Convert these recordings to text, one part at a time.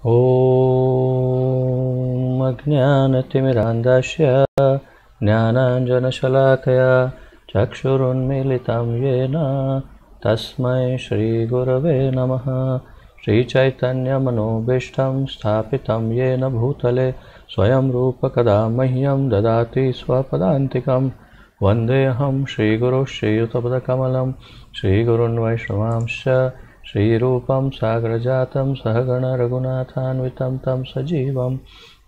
ॐ अज्ञानतिमिरान्धस्य ज्ञानाञ्जनशलाकया चक्षुरुन्मीलितं येन तस्मै श्रीगुरवे नमः। श्रीचैतन्यमनोभीष्टं स्थापितं येन भूतले स्वयं रूपकदा मह्यं ददाति स्वपदान्तिकं। वन्देऽहं श्रीगुरुं श्रीयुतपदकमलं श्रीगुरून् वैष्णवांश्च श्रीरूपं साग्रजातं सहगण रघुनाथान्वितं तं सजीवं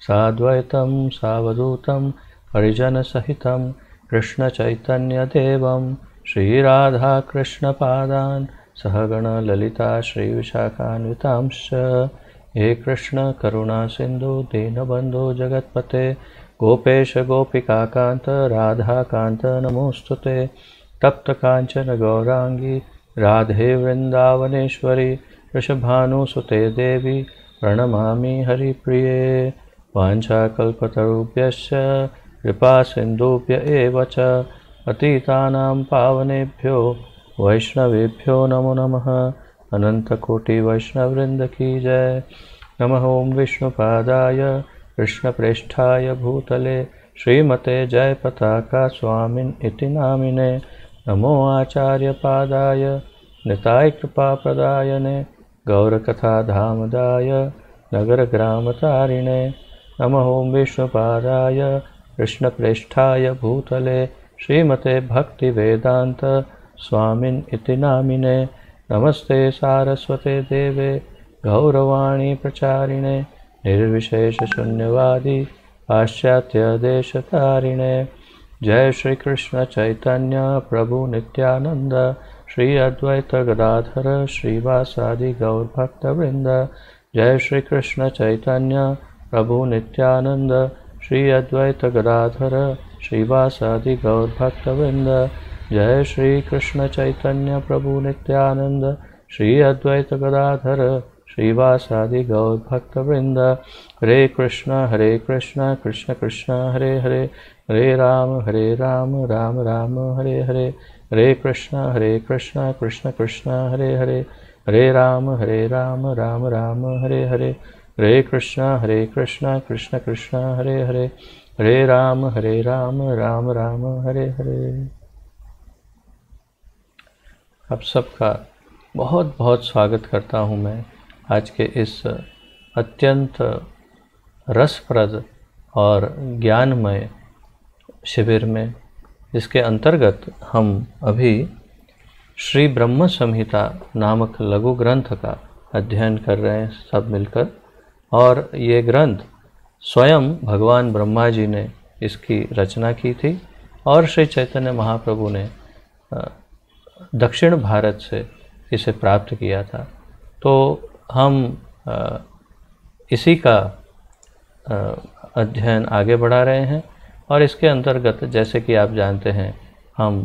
साद्वैतं सावधूतं परिजनसहितं कृष्णचैतन्यदेवं श्रीराधाकृष्णपादान् सहगण ललिता श्रीविशाखान्वितांश्च। हे कृष्ण करुणा सिन्धु दीनबन्धो जगत्पते गोपेश गोपिकाकान्त राधाकान्त नमोस्तुते। तप्त कांचन गौरांगी राधे वृंदावनेश्वरी वृषभानुसुते देवी प्रणमामि हरिप्रिये। वाञ्छाकल्पतरुभ्यश्च कृपा सिन्धुभ्य एव च पतितानां पावनेभ्यो वैष्णवेभ्यो नमो नमः। अनंतकोटि वैष्णववृंद की जय। नमः ओं विष्णुपादाय कृष्णप्रेष्ठाय भूतले श्रीमते जयपताका स्वामिन् इति नामिने। नमो आचार्यपादाय निताय कृपाप्रदायने गौरकथाधामदाय नगरग्रामतारिणे। नमः ओं विष्णुपादाय कृष्णप्रेष्ठाय भूतले श्रीमते भक्तिवेदान्त स्वामिन् इति नामिने। नमस्ते सारस्वते देवे गौरवाणी प्रचारिणे निर्विशेषशून्यवादी पाश्चात्यदेशतारिणे। जय श्री कृष्ण चैतन्य प्रभु नित्यानंद श्री अद्वैत गदाधर श्रीवासादि गौर भक्तवृंद। जय श्री कृष्ण चैतन्य प्रभु नित्यानंद श्री अद्वैत गदाधर श्रीवासादि गौर भक्तवृंद। जय श्री कृष्ण चैतन्य प्रभु नित्यानंद श्री अद्वैत गदाधर श्रीवासादि गौर भक्तवृंद। हरे कृष्ण कृष्ण कृष्ण हरे हरे हरे राम राम राम हरे हरे। हरे कृष्ण कृष्ण कृष्ण हरे हरे हरे राम राम राम हरे हरे। हरे कृष्ण कृष्ण कृष्ण हरे हरे हरे राम राम राम हरे हरे। आप सबका बहुत बहुत स्वागत करता हूँ मैं आज के इस अत्यंत रसप्रद और ज्ञानमय शिविर में, जिसके अंतर्गत हम अभी श्री ब्रह्म संहिता नामक लघु ग्रंथ का अध्ययन कर रहे हैं सब मिलकर। और ये ग्रंथ स्वयं भगवान ब्रह्मा जी ने इसकी रचना की थी और श्री चैतन्य महाप्रभु ने दक्षिण भारत से इसे प्राप्त किया था। तो हम इसी का अध्ययन आगे बढ़ा रहे हैं और इसके अंतर्गत जैसे कि आप जानते हैं हम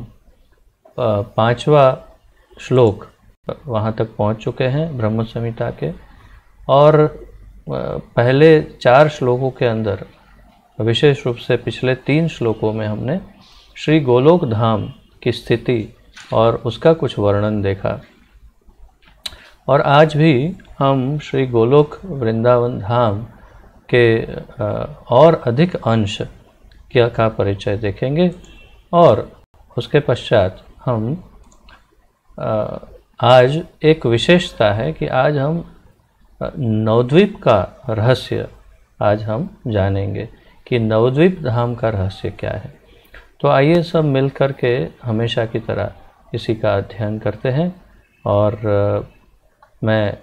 5वां श्लोक वहाँ तक पहुँच चुके हैं ब्रह्म संहिता के। और पहले 4 श्लोकों के अंदर विशेष रूप से पिछले 3 श्लोकों में हमने श्री गोलोक धाम की स्थिति और उसका कुछ वर्णन देखा। और आज भी हम श्री गोलोक वृंदावन धाम के और अधिक अंश का परिचय देखेंगे। और उसके पश्चात हम आज एक विशेषता है कि आज हम नवद्वीप का रहस्य आज हम जानेंगे कि नवद्वीप धाम का रहस्य क्या है। तो आइए सब मिल कर के हमेशा की तरह इसी का अध्ययन करते हैं। और मैं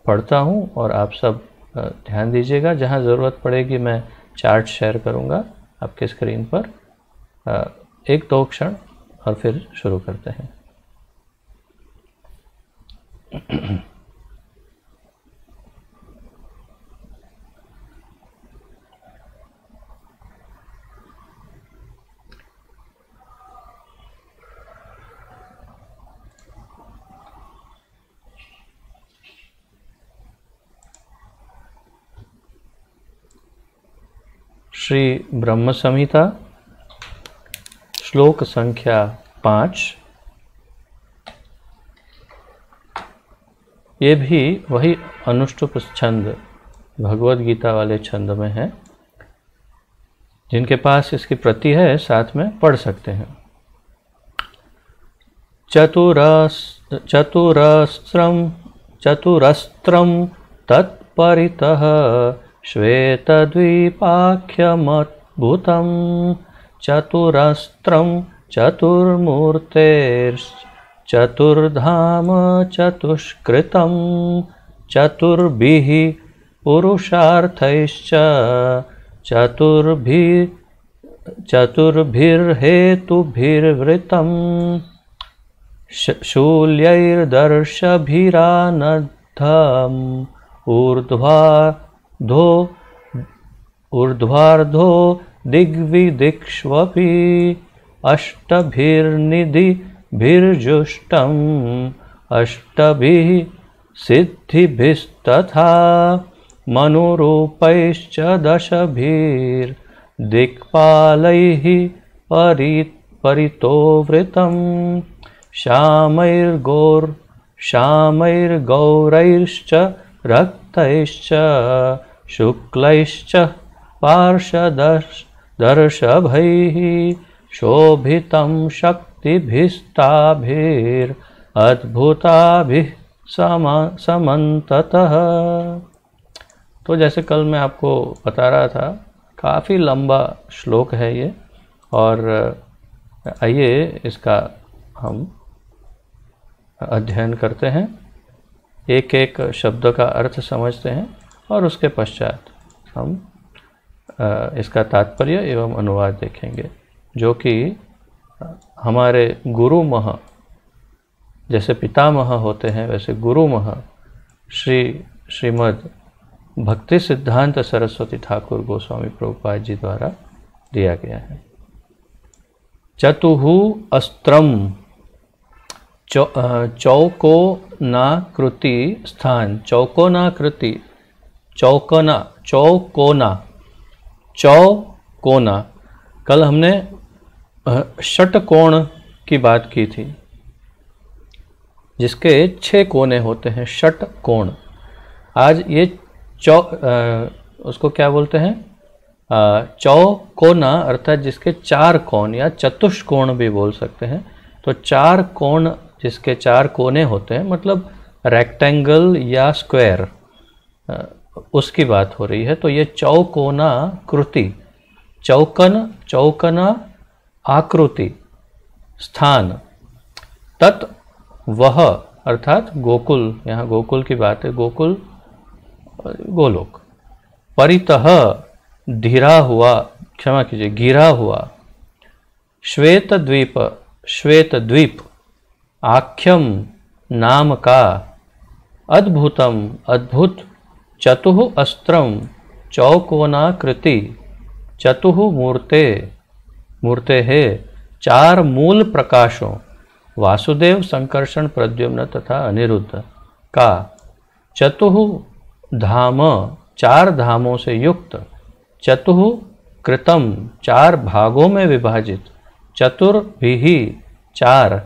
पढ़ता हूँ और आप सब ध्यान दीजिएगा। जहाँ ज़रूरत पड़ेगी मैं चार्ट शेयर करूँगा आपके स्क्रीन पर। 1-2 क्षण और फिर शुरू करते हैं। श्री ब्रह्म संहिता श्लोक संख्या 5। ये भी वही अनुष्टुप छंद भगवद गीता वाले छंद में है। जिनके पास इसकी प्रति है साथ में पढ़ सकते हैं। चतुरस्त्रं तत्परितः श्वेतद्वीपाख्यमद्भुतं चतुरस्त्रं चतुर्मूर्तेश्चतुर्धाम चतुष्कृतं चतुर्भिः पुरुषार्थैश्च चतुर्भिर्हेतुभिर्वृतं शूल्यैर्दर्शभिरानद्धम् ऊर्ध्वार्धो दिग्विदिक्ष्वपि अष्टभिर्निधिभिर्जुष्टम् अष्टभिः सिद्धिभिस्तथा मनुरूपैश्च दशभिर्दिक्पालैः परितोवृतं श्यामैर्गौरैश्च रक्तैश्च शुक्लैश्च पार्षदर्शभैः शोभितं शक्तिभिस्ताभिरद्भुताभिः समन्ततः। तो जैसे कल मैं आपको बता रहा था, काफ़ी लंबा श्लोक है ये, और आइए इसका हम अध्ययन करते हैं, एक एक शब्द का अर्थ समझते हैं और उसके पश्चात हम इसका तात्पर्य एवं अनुवाद देखेंगे, जो कि हमारे गुरुमह, जैसे पितामह होते हैं वैसे गुरुमह श्रीमद् भक्ति सिद्धांत सरस्वती ठाकुर गोस्वामी प्रभुपाद जी द्वारा दिया गया है। चतुः अस्त्रम चौकोनाकृति स्थान, चौकोनाकृति, चौकोना। कल हमने षटकोण की बात की थी, जिसके 6 कोने होते हैं, षटकोण। आज ये उसको क्या बोलते हैं, चौकोना, अर्थात जिसके 4 कोण या चतुष्कोण भी बोल सकते हैं। तो 4 कोण जिसके 4 कोने होते हैं, मतलब रेक्टेंगल या स्क्वायर, उसकी बात हो रही है। तो ये चौकोना कृति, चौकना आकृति, स्थान, तत् वह अर्थात गोकुल, यहाँ गोकुल की बात है, गोकुल गोलोक, परितः धीरा हुआ, क्षमा कीजिए घिरा हुआ, श्वेत द्वीप आख्यम नाम का, अद्भुतम अद्भुत, चतुः अस्त्रम चौकोनाकृति, चतुः मूर्ते है 4 मूल प्रकाशों, वासुदेव, संकर्षण, प्रद्युम्न तथा अनिरुद्ध का, चतुः धाम 4 धामों से युक्त, चतुः कृतम 4 भागों में विभाजित, चतुर्भिः 4,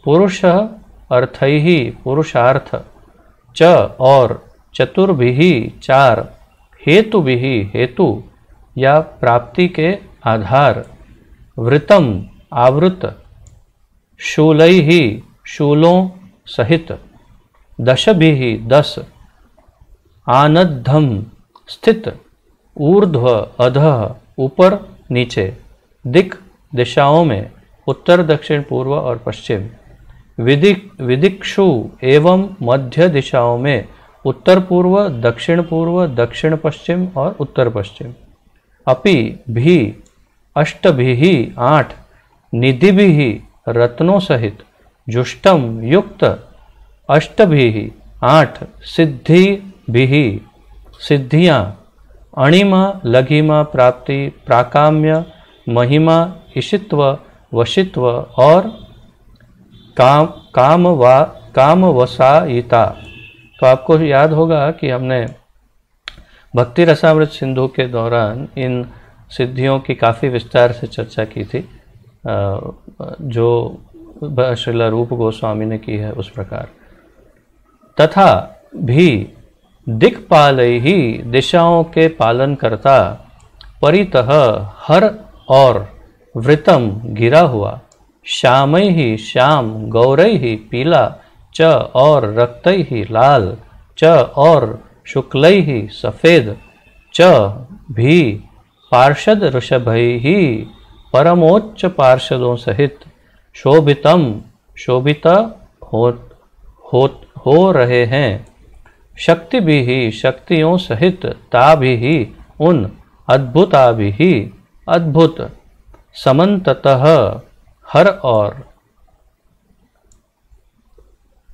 पुरुष अर्थैहि पुरुषार्थ, च और चतुर्भिः 4, हेतुभिः हेतु या प्राप्ति के आधार, वृतम आवृत, शूलैः शूलों सहित, दशभिः 10, आनद्धम स्थित, ऊर्ध्व अधः ऊपर नीचे, दिक् दिशाओं में, उत्तर दक्षिण पूर्व और पश्चिम, विदिक्षु एवं मध्य दिशाओं में, उत्तर पूर्व, दक्षिण पश्चिम और उत्तर पश्चिम, अपि भी अष्टभिः 8, निधिभिः रत्नों सहित, जुष्टम युक्त, अष्टभिः 8, सिद्धिभिः सिद्धियाँ, अणिमा लघिमा प्राप्ति, प्राकाम्य, महिमा, ईशित्व, वशित्व और कामवसायिता। तो आपको याद होगा कि हमने भक्ति रसामृत सिंधु के दौरान इन सिद्धियों की काफ़ी विस्तार से चर्चा की थी, जो श्रील रूप गोस्वामी ने की है उस प्रकार। तथा भी दिक्पालैहि दिशाओं के पालन करता, परितः हर और वृतम गिरा हुआ, श्यामैहि श्याम, गौरैहि पीला, च और रक्तैहि लाल, च और शुक्लैहि सफेद, च भी पार्षद ऋषभैहि परमोच्च पार्षदों सहित, शोभितम शोभित हो रहे हैं, शक्ति भी शक्तियों सहित, ता भी उन, अद्भुता भी अद्भुत, समन्ततः हर और।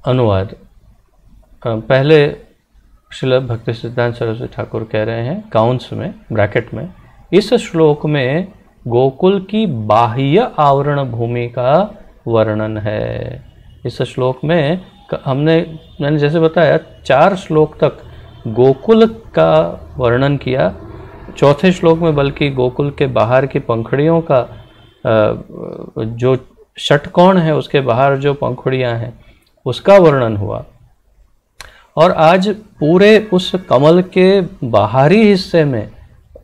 अनुवाद। पहले श्रील भक्ति सिद्धांत सरस्वती ठाकुर कह रहे हैं काउंस में ब्रैकेट में, इस श्लोक में गोकुल की बाह्य आवरण भूमि का वर्णन है। इस श्लोक में मैंने जैसे बताया 4 श्लोक तक गोकुल का वर्णन किया, चौथे श्लोक में बल्कि गोकुल के बाहर की पंखुड़ियों का जो षटकोण है उसके बाहर जो पंखुड़ियां हैं उसका वर्णन हुआ, और आज पूरे उस कमल के बाहरी हिस्से में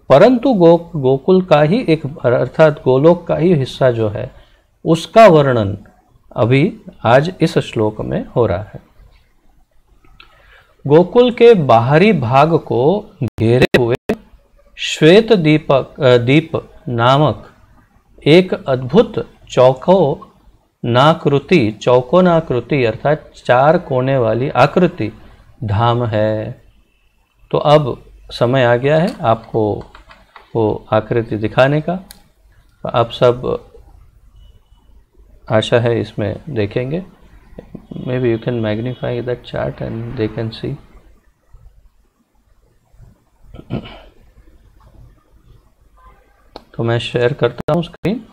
परंतु गोकुल का ही एक अर्थात गोलोक का ही हिस्सा जो है उसका वर्णन अभी आज इस श्लोक में हो रहा है। गोकुल के बाहरी भाग को घेरे हुए श्वेत दीप नामक एक अद्भुत चौकोनाकृति अर्थात 4 कोने वाली आकृति धाम है। तो अब समय आ गया है आपको वो आकृति दिखाने का। आप सब आशा है इसमें देखेंगे। May be you can magnify that chart and they can see. तो मैं शेयर करता हूँ स्क्रीन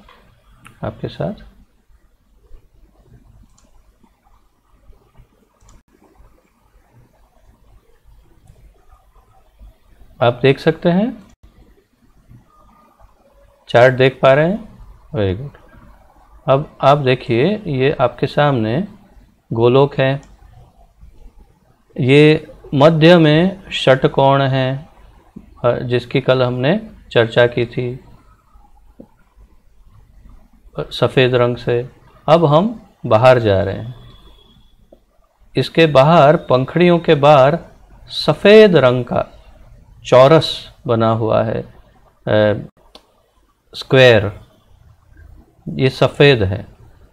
आपके साथ। आप देख सकते हैं, चार्ट देख पा रहे हैं? Very good. अब आप देखिए, ये आपके सामने गोलोक है, ये मध्य में षटकोण है जिसकी कल हमने चर्चा की थी सफ़ेद रंग से। अब हम बाहर जा रहे हैं, इसके बाहर पंखुड़ियों के बाहर सफ़ेद रंग का चौरस बना हुआ है, स्क्वायर, ये सफ़ेद है।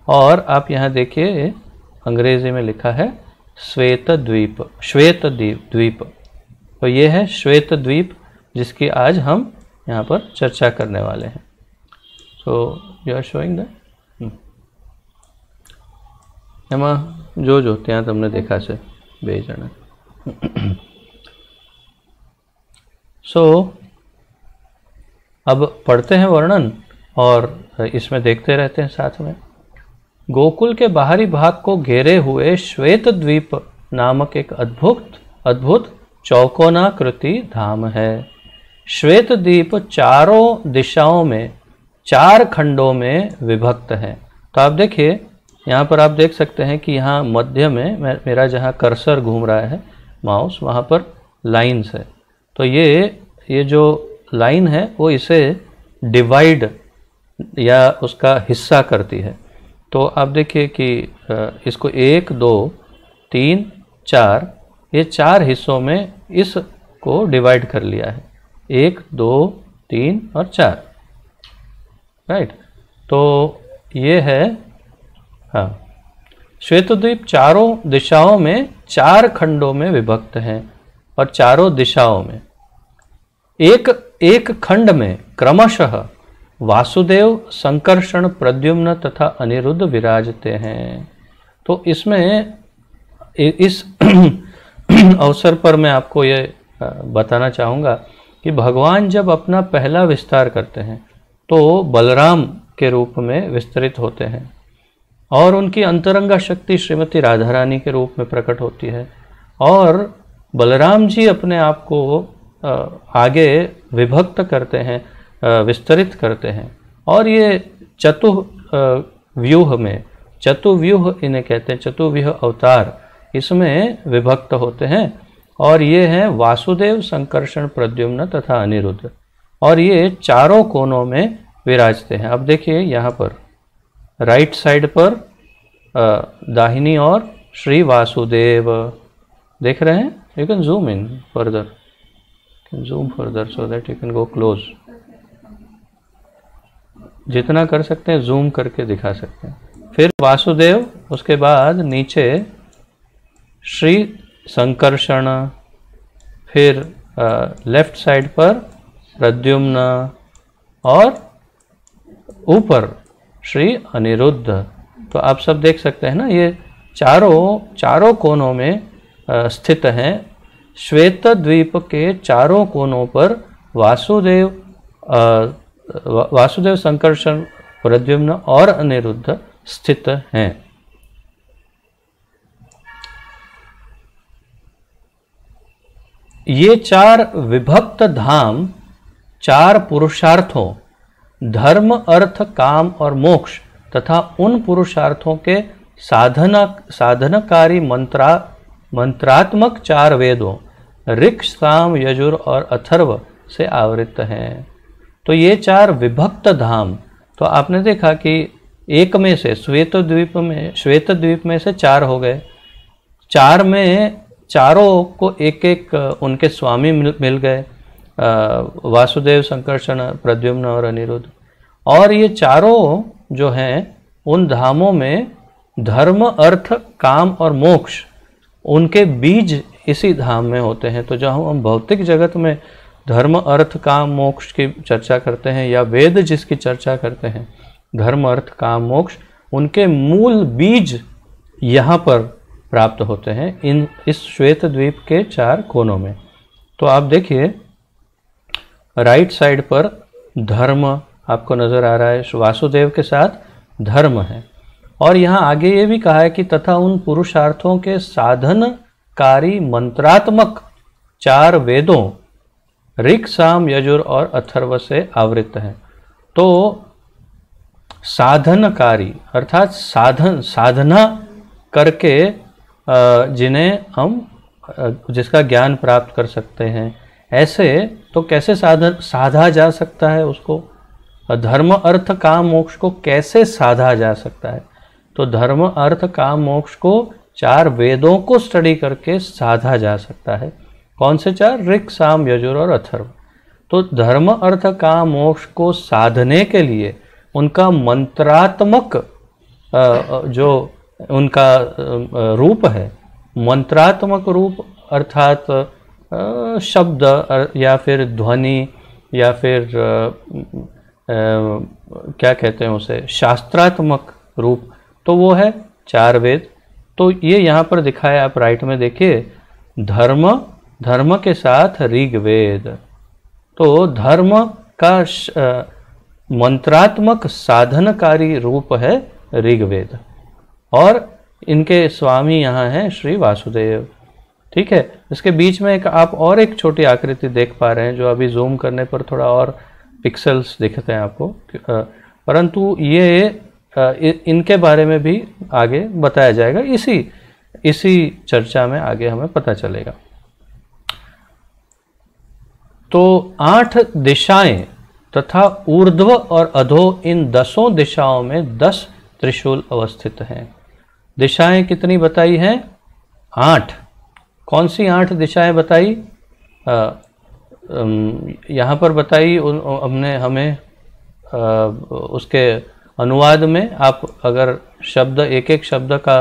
और आप यहाँ देखिए अंग्रेजी में लिखा है श्वेत द्वीप। तो ये है श्वेत द्वीप जिसकी आज हम यहाँ पर चर्चा करने वाले हैं। So you are showing that एमा जो ત્યાં તમને દેખાશે બે જણા। सो अब पढ़ते हैं वर्णन और इसमें देखते रहते हैं साथ में। गोकुल के बाहरी भाग को घेरे हुए श्वेत द्वीप नामक एक अद्भुत चौकोनाकृति धाम है। श्वेत द्वीप चारों दिशाओं में 4 खंडों में विभक्त है। तो आप देखिए, यहाँ पर आप देख सकते हैं कि यहाँ मध्य में मेरा जहाँ कर्सर घूम रहा है माउस, वहाँ पर लाइन्स है। तो ये जो लाइन है वो इसे डिवाइड या उसका हिस्सा करती है। तो आप देखिए कि इसको 1 2 3 4 ये 4 हिस्सों में इसको डिवाइड कर लिया है, 1 2 3 और 4, राइट। तो ये है, हाँ, श्वेतद्वीप चारों दिशाओं में 4 खंडों में विभक्त हैं और चारों दिशाओं में एक खंड में क्रमशः वासुदेव, संकर्षण, प्रद्युम्न तथा अनिरुद्ध विराजते हैं। तो इसमें इस अवसर पर मैं आपको ये बताना चाहूँगा कि भगवान जब अपना पहला विस्तार करते हैं तो बलराम के रूप में विस्तरित होते हैं और उनकी अंतरंगा शक्ति श्रीमती राधा रानी के रूप में प्रकट होती है, और बलराम जी अपने आप को आगे विभक्त करते हैं, विस्तरित करते हैं, और ये चतुर्व्यूह में, चतुर्व्यूह इन्हें कहते हैं, चतुर्व्यूह अवतार, इसमें विभक्त होते हैं। और ये हैं वासुदेव, संकर्षण, प्रद्युम्न तथा अनिरुद्ध, और ये चारों कोनों में विराजते हैं। अब देखिए यहाँ पर राइट साइड पर दाहिनी ओर श्री वासुदेव देख रहे हैं। You can zoom in further, zoom further so that you can go close. जितना कर सकते हैं जूम करके दिखा सकते हैं। फिर वासुदेव, उसके बाद नीचे श्री संकर्षण, फिर लेफ्ट साइड पर प्रद्युम्न और ऊपर श्री अनिरुद्ध। तो आप सब देख सकते हैं ना, ये चारों कोनों में स्थित हैं। श्वेत द्वीप के चारों कोनों पर वासुदेव, संकर्षण, प्रद्युम्न और अनिरुद्ध स्थित हैं। ये चार विभक्त धाम चार पुरुषार्थों धर्म, अर्थ, काम और मोक्ष तथा उन पुरुषार्थों के साधनकारी मंत्रात्मक चार वेदों ऋक्, साम, यजुर और अथर्व से आवृत हैं। तो ये चार विभक्त धाम, तो आपने देखा कि एक में से श्वेत द्वीप में से चार हो गए, चार में चारों को एक एक उनके स्वामी मिल गए, वासुदेव, संकर्षण, प्रद्युम्न और अनिरुद्ध। और ये चारों जो हैं उन धामों में धर्म, अर्थ, काम और मोक्ष उनके बीज इसी धाम में होते हैं। तो जब हम भौतिक जगत में धर्म, अर्थ, काम, मोक्ष की चर्चा करते हैं या वेद जिसकी चर्चा करते हैं, धर्म, अर्थ, काम, मोक्ष, उनके मूल बीज यहाँ पर प्राप्त होते हैं इस श्वेत द्वीप के चार कोनों में। तो आप देखिए राइट साइड पर धर्म आपको नजर आ रहा है, वासुदेव के साथ धर्म है। और यहाँ आगे ये भी कहा है कि तथा उन पुरुषार्थों के साधनकारी मंत्रात्मक चार वेदों ऋक्, साम, यजुर और अथर्व से आवृत हैं। तो साधनकारी अर्थात साधना करके जिन्हें हम जिसका ज्ञान प्राप्त कर सकते हैं, ऐसे तो कैसे साधा जा सकता है उसको, धर्म, अर्थ, काम, मोक्ष को कैसे साधा जा सकता है। तो धर्म, अर्थ, काम, मोक्ष को चार वेदों को स्टडी करके साधा जा सकता है। कौन से चार? ऋक्, साम, यजुर और अथर्व। तो धर्म, अर्थ, काम, मोक्ष को साधने के लिए उनका मंत्रात्मक जो उनका रूप है, मंत्रात्मक रूप अर्थात शब्द या फिर ध्वनि या फिर क्या कहते हैं उसे, शास्त्रात्मक रूप, तो वो है चार वेद। तो ये यहाँ पर दिखाया, आप राइट में देखिए, धर्म के साथ ऋग्वेद। तो धर्म का मंत्रात्मक साधनकारी रूप है ऋग्वेद, और इनके स्वामी यहाँ हैं श्री वासुदेव। ठीक है, इसके बीच में आप एक छोटी आकृति देख पा रहे हैं, जो अभी जूम करने पर थोड़ा और पिक्सेल्स दिखते हैं आपको, परंतु ये इनके बारे में भी आगे बताया जाएगा, इसी चर्चा में आगे हमें पता चलेगा। तो 8 दिशाएं तथा ऊर्ध्व और अधो, इन 10 दिशाओं में 10 त्रिशूल अवस्थित हैं। दिशाएं कितनी बताई हैं? 8। कौन सी 8 दिशाएं बताई? यहाँ पर बताई हमने हमें उसके अनुवाद में, आप अगर शब्द एक एक शब्द का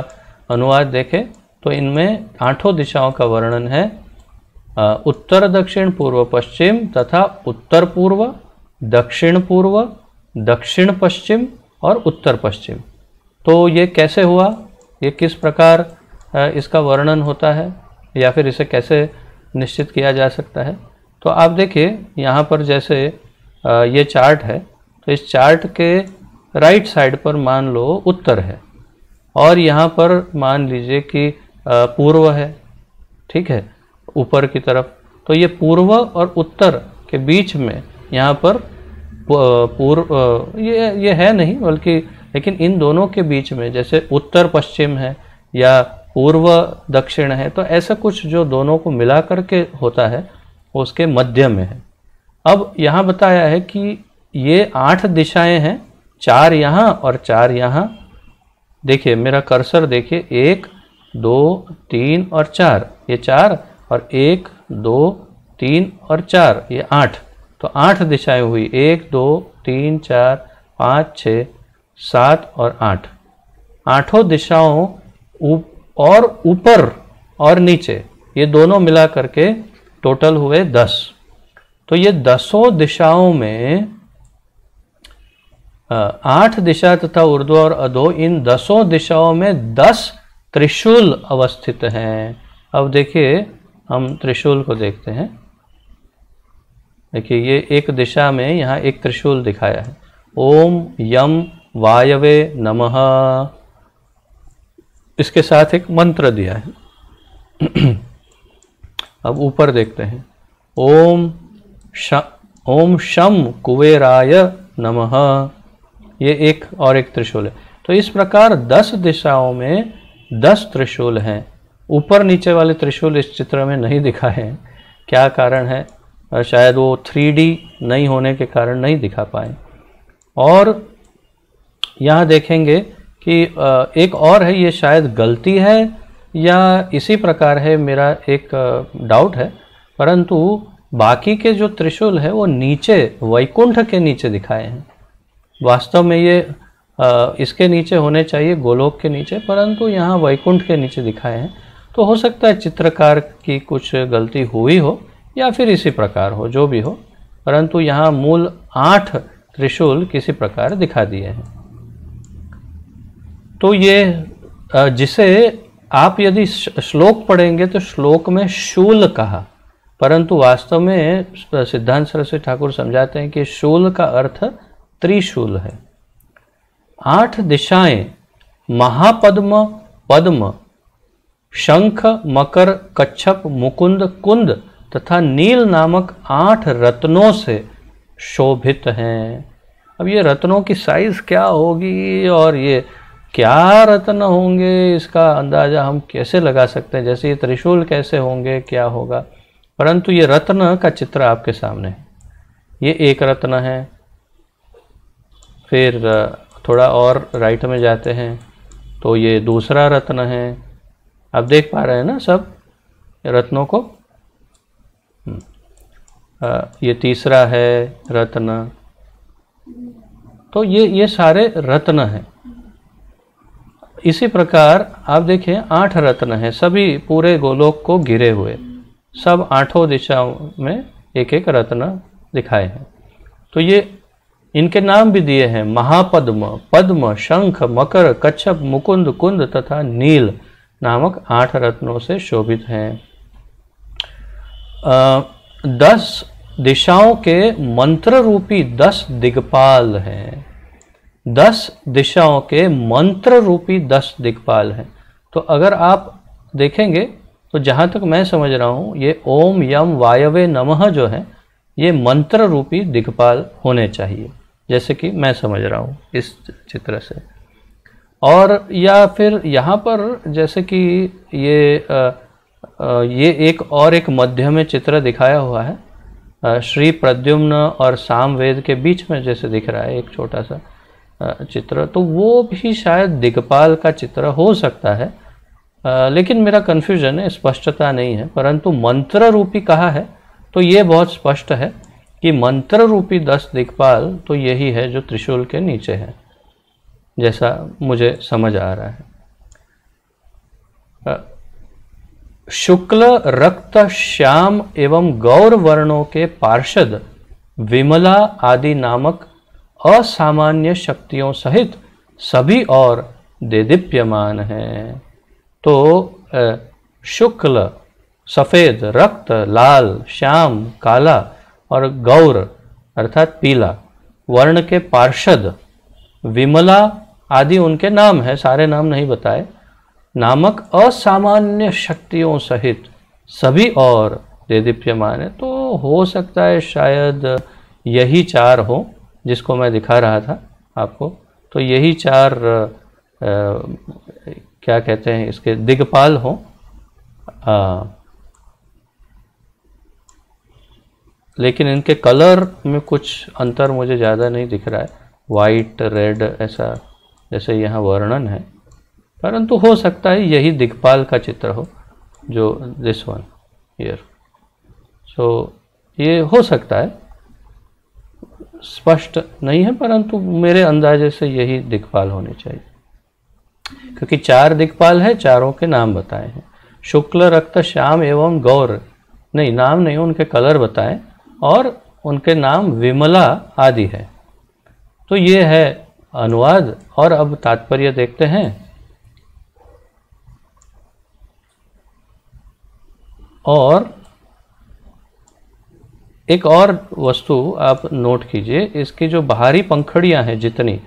अनुवाद देखें तो इनमें 8 दिशाओं का वर्णन है, उत्तर, दक्षिण, पूर्व, पश्चिम तथा उत्तर पूर्व, दक्षिण पूर्व, दक्षिण पश्चिम और उत्तर पश्चिम। तो ये कैसे हुआ, ये किस प्रकार इसका वर्णन होता है या फिर इसे कैसे निश्चित किया जा सकता है? तो आप देखिए यहाँ पर जैसे ये चार्ट है, तो इस चार्ट के राइट साइड पर मान लो उत्तर है और यहाँ पर मान लीजिए कि पूर्व है। ठीक है, ऊपर की तरफ। तो ये पूर्व और उत्तर के बीच में यहाँ पर पूर्व ये है नहीं, बल्कि लेकिन इन दोनों के बीच में जैसे उत्तर पश्चिम है या पूर्व दक्षिण है, तो ऐसा कुछ जो दोनों को मिला करके होता है उसके मध्य में है। अब यहाँ बताया है कि ये 8 दिशाएं हैं, 4 यहाँ और 4 यहाँ। देखिए मेरा कर्सर देखिए, 1 2 3 और 4, ये 4, और 1 2 3 और 4, ये 8। तो 8 दिशाएं हुई, 1 2 3 4 5 6 7 और 8। आठों दिशाओं और ऊपर और नीचे ये दोनों मिला करके टोटल हुए 10। तो ये 10 दिशाओं में 8 दिशा तथा ऊर्ध्व और अधो, इन 10 दिशाओं में 10 त्रिशूल अवस्थित हैं। अब देखिए हम त्रिशूल को देखते हैं। देखिए ये एक दिशा में यहाँ एक त्रिशूल दिखाया है, ओम यम वायवे नमः, इसके साथ एक मंत्र दिया है। अब ऊपर देखते हैं, ओम शम कुबेराय नमः, ये एक और एक त्रिशूल है। तो इस प्रकार 10 दिशाओं में 10 त्रिशूल हैं। ऊपर नीचे वाले त्रिशूल इस चित्र में नहीं दिखाए हैं, क्या कारण है? शायद वो 3D नहीं होने के कारण नहीं दिखा पाए। और यहाँ देखेंगे कि एक और है, ये शायद गलती है या इसी प्रकार है, मेरा एक डाउट है, परंतु बाकी के जो त्रिशूल है वो नीचे वैकुंठ के नीचे दिखाए हैं। वास्तव में ये इसके नीचे होने चाहिए, गोलोक के नीचे, परंतु यहाँ वैकुंठ के नीचे दिखाए हैं। तो हो सकता है चित्रकार की कुछ गलती हुई हो या फिर इसी प्रकार हो, जो भी हो, परंतु यहाँ मूल 8 त्रिशूल किसी प्रकार दिखा दिए हैं। तो ये जिसे आप यदि श्लोक पढ़ेंगे तो श्लोक में शूल कहा, परंतु वास्तव में सिद्धांत सरस्वती ठाकुर समझाते हैं कि शूल का अर्थ त्रिशूल है। 8 दिशाएं महापद्म, पद्म, शंख, मकर, कच्छप, मुकुंद, कुंद तथा नील नामक 8 रत्नों से शोभित हैं। अब ये रत्नों की साइज क्या होगी और ये क्या रत्न होंगे, इसका अंदाजा हम कैसे लगा सकते हैं? जैसे ये त्रिशूल कैसे होंगे, क्या होगा, परंतु ये रत्न का चित्र आपके सामने है। ये एक रत्न है। फिर थोड़ा और राइट में जाते हैं तो ये दूसरा रत्न है। आप देख पा रहे हैं ना सब रत्नों को? ये तीसरा है रत्न। तो ये सारे रत्न हैं। इसी प्रकार आप देखें 8 रत्न हैं, सभी पूरे गोलोक को घिरे हुए, सब 8 दिशाओं में एक एक रत्न दिखाए हैं। तो ये इनके नाम भी दिए हैं, महापद्म, पद्म, शंख, मकर, कच्छप, मुकुंद, कुंद तथा नील नामक 8 रत्नों से शोभित हैं। 10 दिशाओं के मंत्र रूपी 10 दिग्पाल हैं। 10 दिशाओं के मंत्र रूपी 10 दिग्पाल हैं। तो अगर आप देखेंगे तो जहाँ तक मैं समझ रहा हूँ, ये ओम यम वायवे नमः जो है ये मंत्र रूपी दिग्पाल होने चाहिए, जैसे कि मैं समझ रहा हूँ इस चित्र से। और या फिर यहाँ पर जैसे कि ये एक मध्य में चित्र दिखाया हुआ है, श्री प्रद्युम्न और सामवेद के बीच में जैसे दिख रहा है एक छोटा सा चित्र, तो वो भी शायद दिग्पाल का चित्र हो सकता है। लेकिन मेरा कन्फ्यूजन है, स्पष्टता नहीं है। परंतु मंत्र रूपी कहा है तो ये बहुत स्पष्ट है कि मंत्र रूपी 10 दिग्पाल तो यही है जो त्रिशूल के नीचे है, जैसा मुझे समझ आ रहा है। शुक्ल, रक्त, श्याम एवं गौर वर्णों के पार्षद विमला आदि नामक असामान्य शक्तियों सहित सभी और देदीप्यमान हैं। तो शुक्ल सफ़ेद, रक्त लाल, श्याम काला और गौर अर्थात पीला वर्ण के पार्षद, विमला आदि उनके नाम है, सारे नाम नहीं बताए, नामक असामान्य शक्तियों सहित सभी और देदीप्यमान है। तो हो सकता है शायद यही 4 हो जिसको मैं दिखा रहा था आपको। तो यही 4 क्या कहते हैं इसके, दिग्पाल हों। लेकिन इनके कलर में कुछ अंतर मुझे ज़्यादा नहीं दिख रहा है, वाइट रेड ऐसा जैसे यहाँ वर्णन है, परंतु हो सकता है यही दिग्पाल का चित्र हो, जो दिस वन हियर। सो ये हो सकता है, स्पष्ट नहीं है, परंतु मेरे अंदाजे से यही दिक्पाल होने चाहिए, क्योंकि 4 दिक्पाल है, चारों के नाम बताए हैं। शुक्ल, रक्त, श्याम एवं गौर, नहीं नाम नहीं, उनके कलर बताएं, और उनके नाम विमला आदि है। तो ये है अनुवाद, और अब तात्पर्य देखते हैं। और एक और वस्तु आप नोट कीजिए, इसकी जो बाहरी पंखुड़ियां हैं, जितनी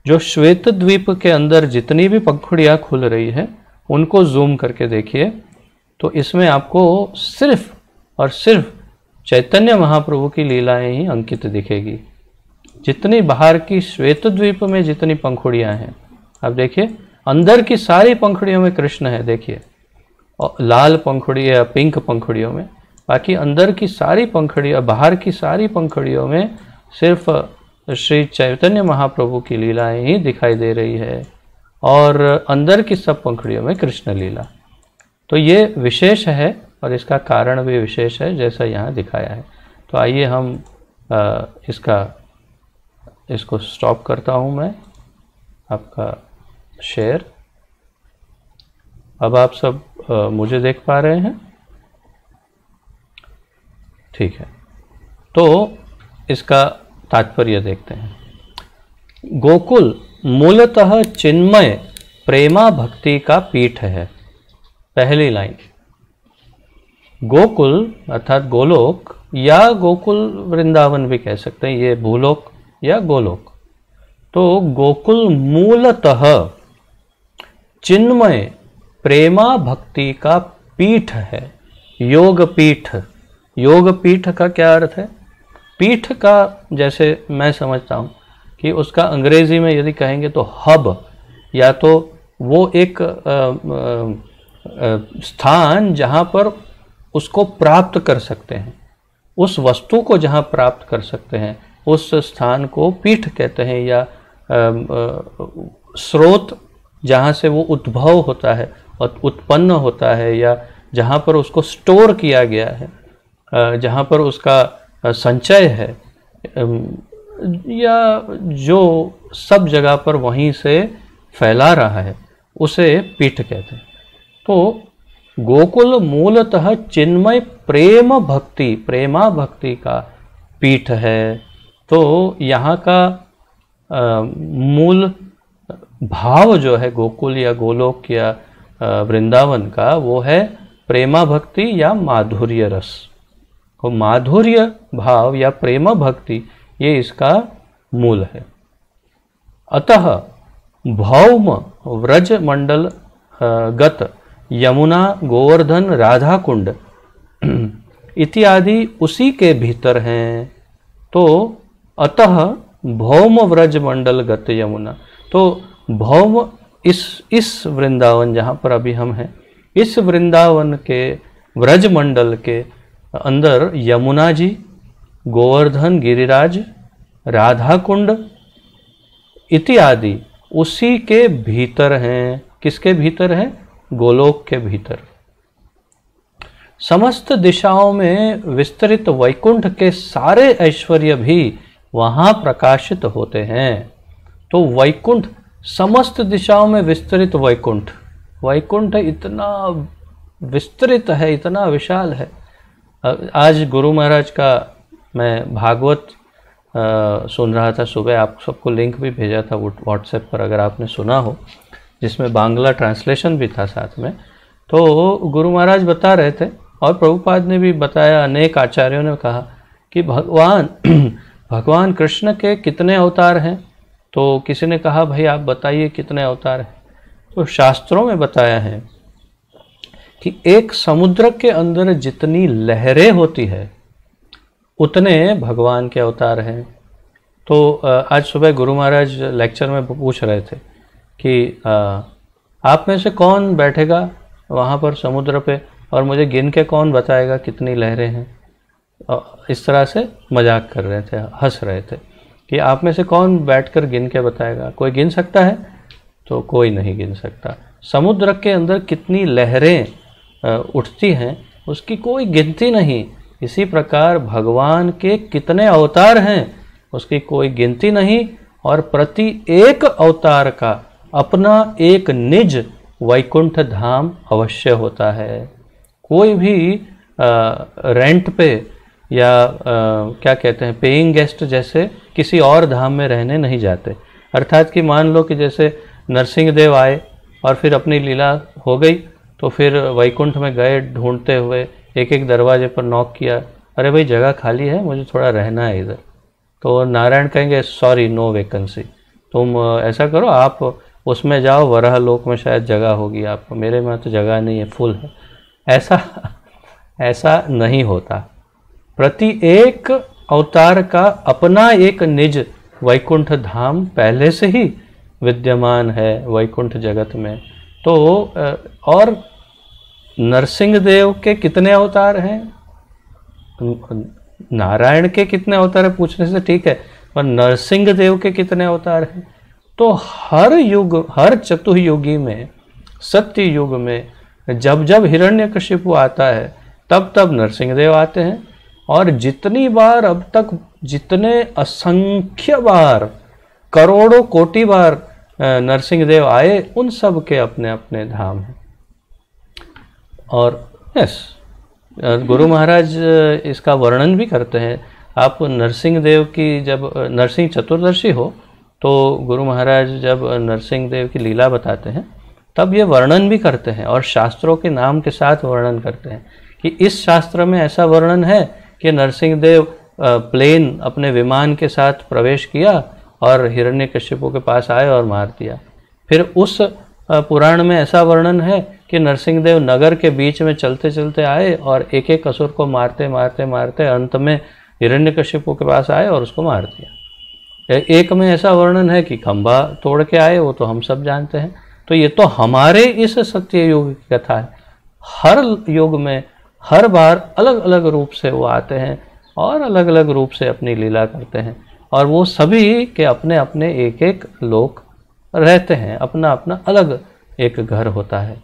जो श्वेत द्वीप के अंदर जितनी भी पंखुड़ियां खुल रही है, उनको जूम करके देखिए, तो इसमें आपको सिर्फ और सिर्फ चैतन्य महाप्रभु की लीलाएं ही अंकित दिखेगी। जितनी बाहर की श्वेत द्वीप में जितनी पंखुड़ियां हैं, आप देखिए अंदर की सारी पंखुड़ियों में कृष्ण है, देखिए, और लाल पंखुड़ी या पिंक पंखुड़ियों में, बाकी अंदर की सारी पंखुड़ियाँ, बाहर की सारी पंखुड़ियों में सिर्फ श्री चैतन्य महाप्रभु की लीलाएं ही दिखाई दे रही है, और अंदर की सब पंखुड़ियों में कृष्ण लीला। तो ये विशेष है, और इसका कारण भी विशेष है, जैसा यहाँ दिखाया है। तो आइए हम इसको स्टॉप करता हूँ मैं, आपका शेयर। अब आप सब मुझे देख पा रहे हैं, ठीक है। तो इसका तात्पर्य देखते हैं। गोकुल मूलतः चिन्मय प्रेमा भक्ति का पीठ है। पहली लाइन, गोकुल अर्थात गोलोक, या गोकुल वृंदावन भी कह सकते हैं, ये भूलोक या गोलोक। तो गोकुल मूलतः चिन्मय प्रेमा भक्ति का पीठ है, योग पीठ। योग पीठ का क्या अर्थ है? पीठ का, जैसे मैं समझता हूँ कि उसका अंग्रेजी में यदि कहेंगे तो हब, या तो वो एक स्थान जहाँ पर उसको प्राप्त कर सकते हैं, उस वस्तु को जहाँ प्राप्त कर सकते हैं, उस स्थान को पीठ कहते हैं, या स्रोत जहाँ से वो उद्भव होता है और उत्पन्न होता है, या जहाँ पर उसको स्टोर किया गया है, जहाँ पर उसका संचय है, या जो सब जगह पर वहीं से फैला रहा है, उसे पीठ कहते हैं। तो गोकुल मूलतः चिन्मय प्रेम भक्ति, प्रेमा भक्ति का पीठ है। तो यहाँ का मूल भाव जो है गोकुल या गोलोक या वृंदावन का, वो है प्रेमा भक्ति या माधुर्य रस। तो माधुर्य भाव या प्रेम भक्ति, ये इसका मूल है। अतः भौम व्रज मंडल गत यमुना गोवर्धन राधा कुंड इत्यादि उसी के भीतर हैं। तो अतः भौम व्रज मंडल गत यमुना, तो भौम इस वृंदावन जहाँ पर अभी हम हैं, इस वृंदावन के व्रज मंडल के अंदर यमुना जी, गोवर्धन गिरिराज, राधा कुंड इत्यादि उसी के भीतर हैं। किसके भीतर हैं? गोलोक के भीतर। समस्त दिशाओं में विस्तृत वैकुंठ के सारे ऐश्वर्य भी वहाँ प्रकाशित होते हैं। तो वैकुंठ, समस्त दिशाओं में विस्तृत वैकुंठ, वैकुंठ इतना विस्तृत है, इतना विशाल है। आज गुरु महाराज का मैं भागवत सुन रहा था सुबह, आप सबको लिंक भी भेजा था व्हाट्सएप पर, अगर आपने सुना हो, जिसमें बांग्ला ट्रांसलेशन भी था साथ में। तो गुरु महाराज बता रहे थे, और प्रभुपाद ने भी बताया, अनेक आचार्यों ने कहा कि भगवान कृष्ण के कितने अवतार हैं। तो किसी ने कहा भाई आप बताइए कितने अवतार हैं। तो शास्त्रों में बताया है कि एक समुद्र के अंदर जितनी लहरें होती है, उतने भगवान के अवतार हैं। तो आज सुबह गुरु महाराज लेक्चर में पूछ रहे थे कि आप में से कौन बैठेगा वहाँ पर समुद्र पे और मुझे गिन के कौन बताएगा कितनी लहरें हैं? इस तरह से मजाक कर रहे थे, हंस रहे थे कि आप में से कौन बैठकर गिन के बताएगा? कोई गिन सकता है? तो कोई नहीं गिन सकता। समुद्र के अंदर कितनी लहरें उठती हैं उसकी कोई गिनती नहीं। इसी प्रकार भगवान के कितने अवतार हैं उसकी कोई गिनती नहीं, और प्रति एक अवतार का अपना एक निज वैकुंठ धाम अवश्य होता है। कोई भी रेंट पे या क्या कहते हैं पेइंग गेस्ट जैसे किसी और धाम में रहने नहीं जाते। अर्थात कि मान लो कि जैसे नरसिंह देव आए और फिर अपनी लीला हो गई तो फिर वैकुंठ में गए ढूंढते हुए, एक एक दरवाजे पर नॉक किया, अरे भाई जगह खाली है, मुझे थोड़ा रहना है इधर। तो नारायण कहेंगे सॉरी नो वैकेंसी, तुम ऐसा करो आप उसमें जाओ, वराह लोक में शायद जगह होगी आपको, मेरे में तो जगह नहीं है, फुल है। ऐसा नहीं होता। प्रति एक अवतार का अपना एक निज वैकुंठ धाम पहले से ही विद्यमान है वैकुंठ जगत में। तो और नरसिंह देव के कितने अवतार हैं? नारायण के कितने अवतार है पूछने से ठीक है, पर नरसिंह देव के कितने अवतार हैं? तो हर युग, हर चतुर्युगी में, सत्य युग में जब जब हिरण्यकशिपु आता है तब तब नरसिंह देव आते हैं। और जितनी बार अब तक, जितने असंख्य बार, करोड़ों कोटि बार नरसिंह देव आए, उन सब के अपने अपने धाम हैं। और यस, गुरु महाराज इसका वर्णन भी करते हैं। आप नरसिंह देव की, जब नरसिंह चतुर्दशी हो तो गुरु महाराज जब नरसिंह देव की लीला बताते हैं तब ये वर्णन भी करते हैं, और शास्त्रों के नाम के साथ वर्णन करते हैं कि इस शास्त्र में ऐसा वर्णन है कि नरसिंह देव प्लेन अपने विमान के साथ प्रवेश किया और हिरण्यकशिपु के पास आए और मार दिया। फिर उस पुराण में ऐसा वर्णन है कि नरसिंह देव नगर के बीच में चलते चलते आए और एक एक असुर को मारते मारते मारते अंत में हिरण्यकशिपु के पास आए और उसको मार दिया। एक में ऐसा वर्णन है कि खंभा तोड़ के आए, वो तो हम सब जानते हैं। तो ये तो हमारे इस सत्य युग की कथा है। हर युग में हर बार अलग अलग रूप से वो आते हैं और अलग अलग रूप से अपनी लीला करते हैं, और वो सभी के अपने अपने एक एक लोक रहते हैं, अपना अपना अलग एक घर होता है।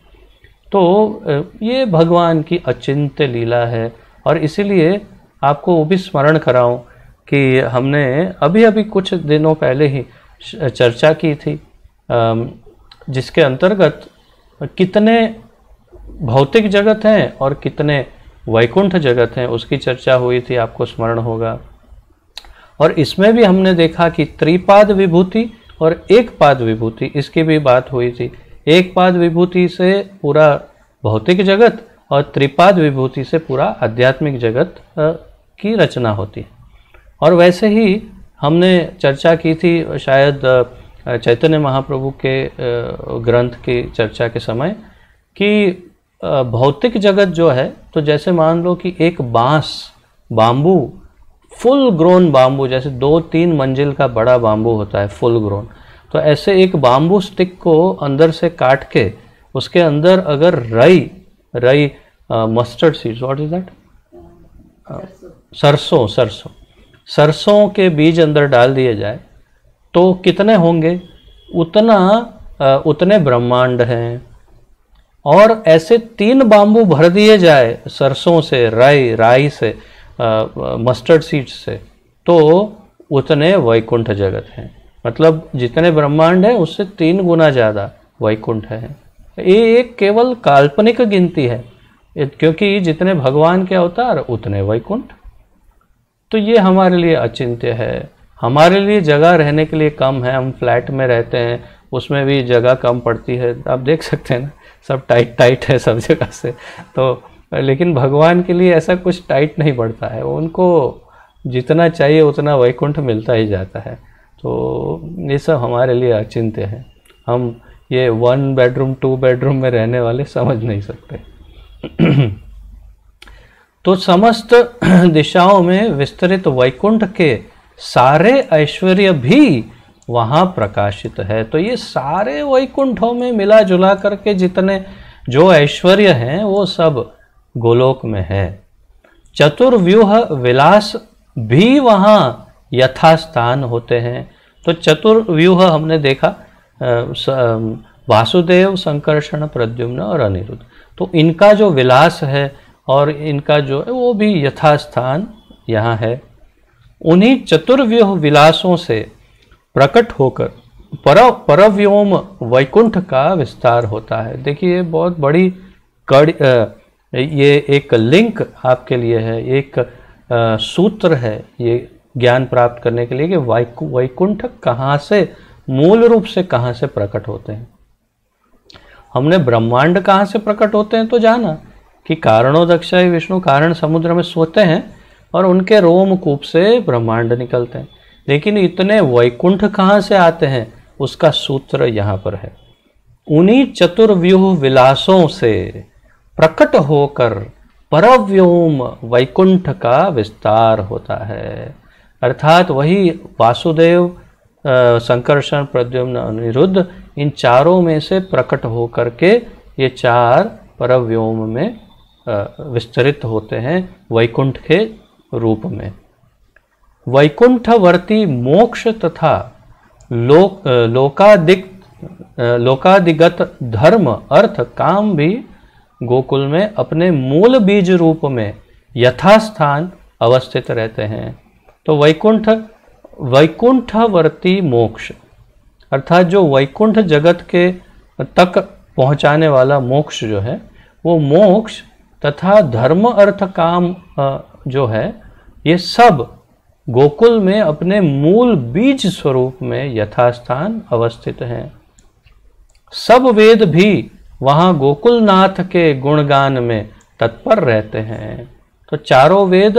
तो ये भगवान की अचिंत्य लीला है। और इसीलिए आपको वो भी स्मरण कराऊं कि हमने अभी अभी कुछ दिनों पहले ही चर्चा की थी, जिसके अंतर्गत कितने भौतिक जगत हैं और कितने वैकुंठ जगत हैं उसकी चर्चा हुई थी, आपको स्मरण होगा। और इसमें भी हमने देखा कि त्रिपाद विभूति और एक पाद विभूति, इसकी भी बात हुई थी। एक पाद विभूति से पूरा भौतिक जगत और त्रिपाद विभूति से पूरा आध्यात्मिक जगत की रचना होती है। और वैसे ही हमने चर्चा की थी शायद चैतन्य महाप्रभु के ग्रंथ की चर्चा के समय कि भौतिक जगत जो है, तो जैसे मान लो कि एक बाम्बू, फुल ग्रोन बाम्बू, जैसे 2-3 मंजिल का बड़ा बाम्बू होता है फुल ग्रोन, तो ऐसे एक बाम्बू स्टिक को अंदर से काट के उसके अंदर अगर रई mustard seeds, what is that, सरसों के बीज अंदर डाल दिए जाए तो कितने होंगे? उतने ब्रह्मांड हैं। और ऐसे 3 बाम्बू भर दिए जाए सरसों से, राई से, मस्टर्ड सीड्स से, तो उतने वैकुंठ जगत हैं। मतलब जितने ब्रह्मांड हैं उससे 3 गुना ज़्यादा वैकुंठ है। ये एक केवल काल्पनिक गिनती है, क्योंकि जितने भगवान के अवतार उतने वैकुंठ। तो ये हमारे लिए अचिंत्य है। हमारे लिए जगह रहने के लिए कम है, हम फ्लैट में रहते हैं, उसमें भी जगह कम पड़ती है। आप देख सकते हैं ना, सब टाइट है सब जगह से। तो लेकिन भगवान के लिए ऐसा कुछ टाइट नहीं पड़ता है, उनको जितना चाहिए उतना वैकुंठ मिलता ही जाता है। तो ये सब हमारे लिए अचिंत्य है। हम ये 1 बेडरूम 2 बेडरूम में रहने वाले समझ नहीं सकते। तो समस्त दिशाओं में विस्तृत वैकुंठ के सारे ऐश्वर्य भी वहाँ प्रकाशित है। तो ये सारे वैकुंठों में मिला जुला करके जितने जो ऐश्वर्य हैं वो सब गोलोक में है। चतुर्व्यूह विलास भी वहाँ यथास्थान होते हैं। तो चतुर्व्यूह हमने देखा वासुदेव, संकर्षण, प्रद्युम्न और अनिरुद्ध। तो इनका जो विलास है और इनका जो है वो भी यथास्थान यहाँ है। उन्हीं चतुर्व्यूह विलासों से प्रकट होकर परव्योम वैकुंठ का विस्तार होता है। देखिए बहुत बड़ी ये एक लिंक आपके लिए है, एक सूत्र है ये ज्ञान प्राप्त करने के लिए कि वैकुंठ कहाँ से, मूल रूप से कहाँ से प्रकट होते हैं। हमने ब्रह्मांड कहाँ से प्रकट होते हैं तो जाना कि कारणोदक्षाय विष्णु कारण समुद्र में सोते हैं और उनके रोमकूप से ब्रह्मांड निकलते हैं। लेकिन इतने वैकुंठ कहाँ से आते हैं उसका सूत्र यहाँ पर है। उन्हीं चतुर्व्यूह विलासों से प्रकट होकर परव्योम वैकुंठ का विस्तार होता है। अर्थात वही वासुदेव, संकर्षण, प्रद्युम्न, अनिरुद्ध, इन चारों में से प्रकट होकर के ये चार परव्योम में विस्तरित होते हैं वैकुंठ के रूप में। वैकुंठवर्ती मोक्ष तथा लोकादिगत धर्म, अर्थ, काम भी गोकुल में अपने मूल बीज रूप में यथास्थान अवस्थित रहते हैं। तो वैकुंठवर्ती मोक्ष अर्थात जो वैकुंठ जगत के तक पहुंचाने वाला मोक्ष जो है, वो मोक्ष तथा धर्म, अर्थ, काम जो है, ये सब गोकुल में अपने मूल बीज स्वरूप में यथास्थान अवस्थित हैं। सब वेद भी वहाँ गोकुलनाथ के गुणगान में तत्पर रहते हैं। तो चारों वेद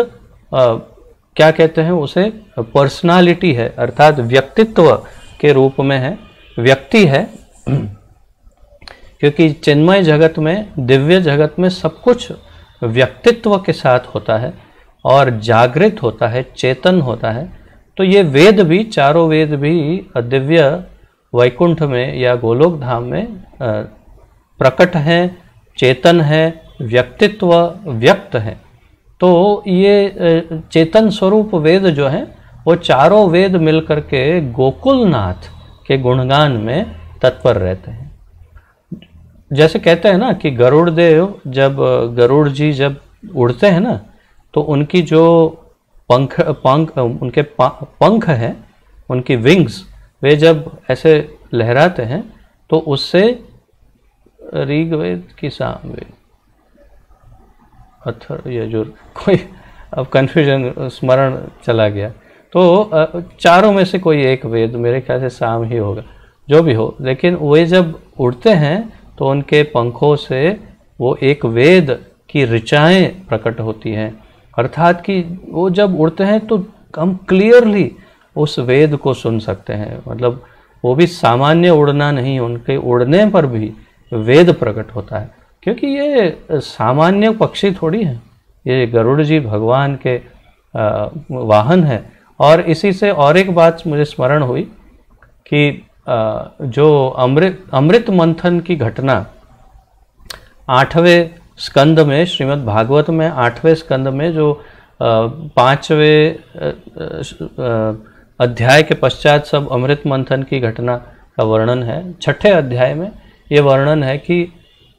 क्या कहते हैं उसे, पर्सनालिटी है, अर्थात व्यक्तित्व के रूप में है, व्यक्ति है। क्योंकि चिन्मय जगत में, दिव्य जगत में सब कुछ व्यक्तित्व के साथ होता है और जागृत होता है, चेतन होता है। तो ये वेद भी, चारों वेद भी दिव्य वैकुंठ में या गोलोक धाम में प्रकट हैं, चेतन है, व्यक्तित्व व्यक्त है। तो ये चेतन स्वरूप वेद जो हैं वो चारों वेद मिलकर के गोकुलनाथ के गुणगान में तत्पर रहते हैं। जैसे कहते हैं ना कि गरुड़ देव जब, गरुड़ जी जब उड़ते हैं ना, तो उनकी जो उनके पंख हैं, उनकी विंग्स, वे जब ऐसे लहराते हैं तो उससे ऋग्वेद की सामवेद, अथर्व, यजुर, कोई अब कन्फ्यूजन, स्मरण चला गया। तो चारों में से कोई एक वेद, मेरे ख्याल से साम ही होगा, जो भी हो। लेकिन वे जब उड़ते हैं तो उनके पंखों से वो एक वेद की ऋचाएँ प्रकट होती हैं। अर्थात कि वो जब उड़ते हैं तो हम क्लियरली उस वेद को सुन सकते हैं। मतलब वो भी सामान्य उड़ना नहीं, उनके उड़ने पर भी वेद प्रकट होता है। क्योंकि ये सामान्य पक्षी थोड़ी है, ये गरुड़ जी भगवान के वाहन है। और इसी से और एक बात मुझे स्मरण हुई कि जो अमृत मंथन की घटना 8वें स्कंद में, श्रीमद् भागवत में 8वें स्कंद में जो 5वें अध्याय के पश्चात सब अमृत मंथन की घटना का वर्णन है। 6ठे अध्याय में ये वर्णन है कि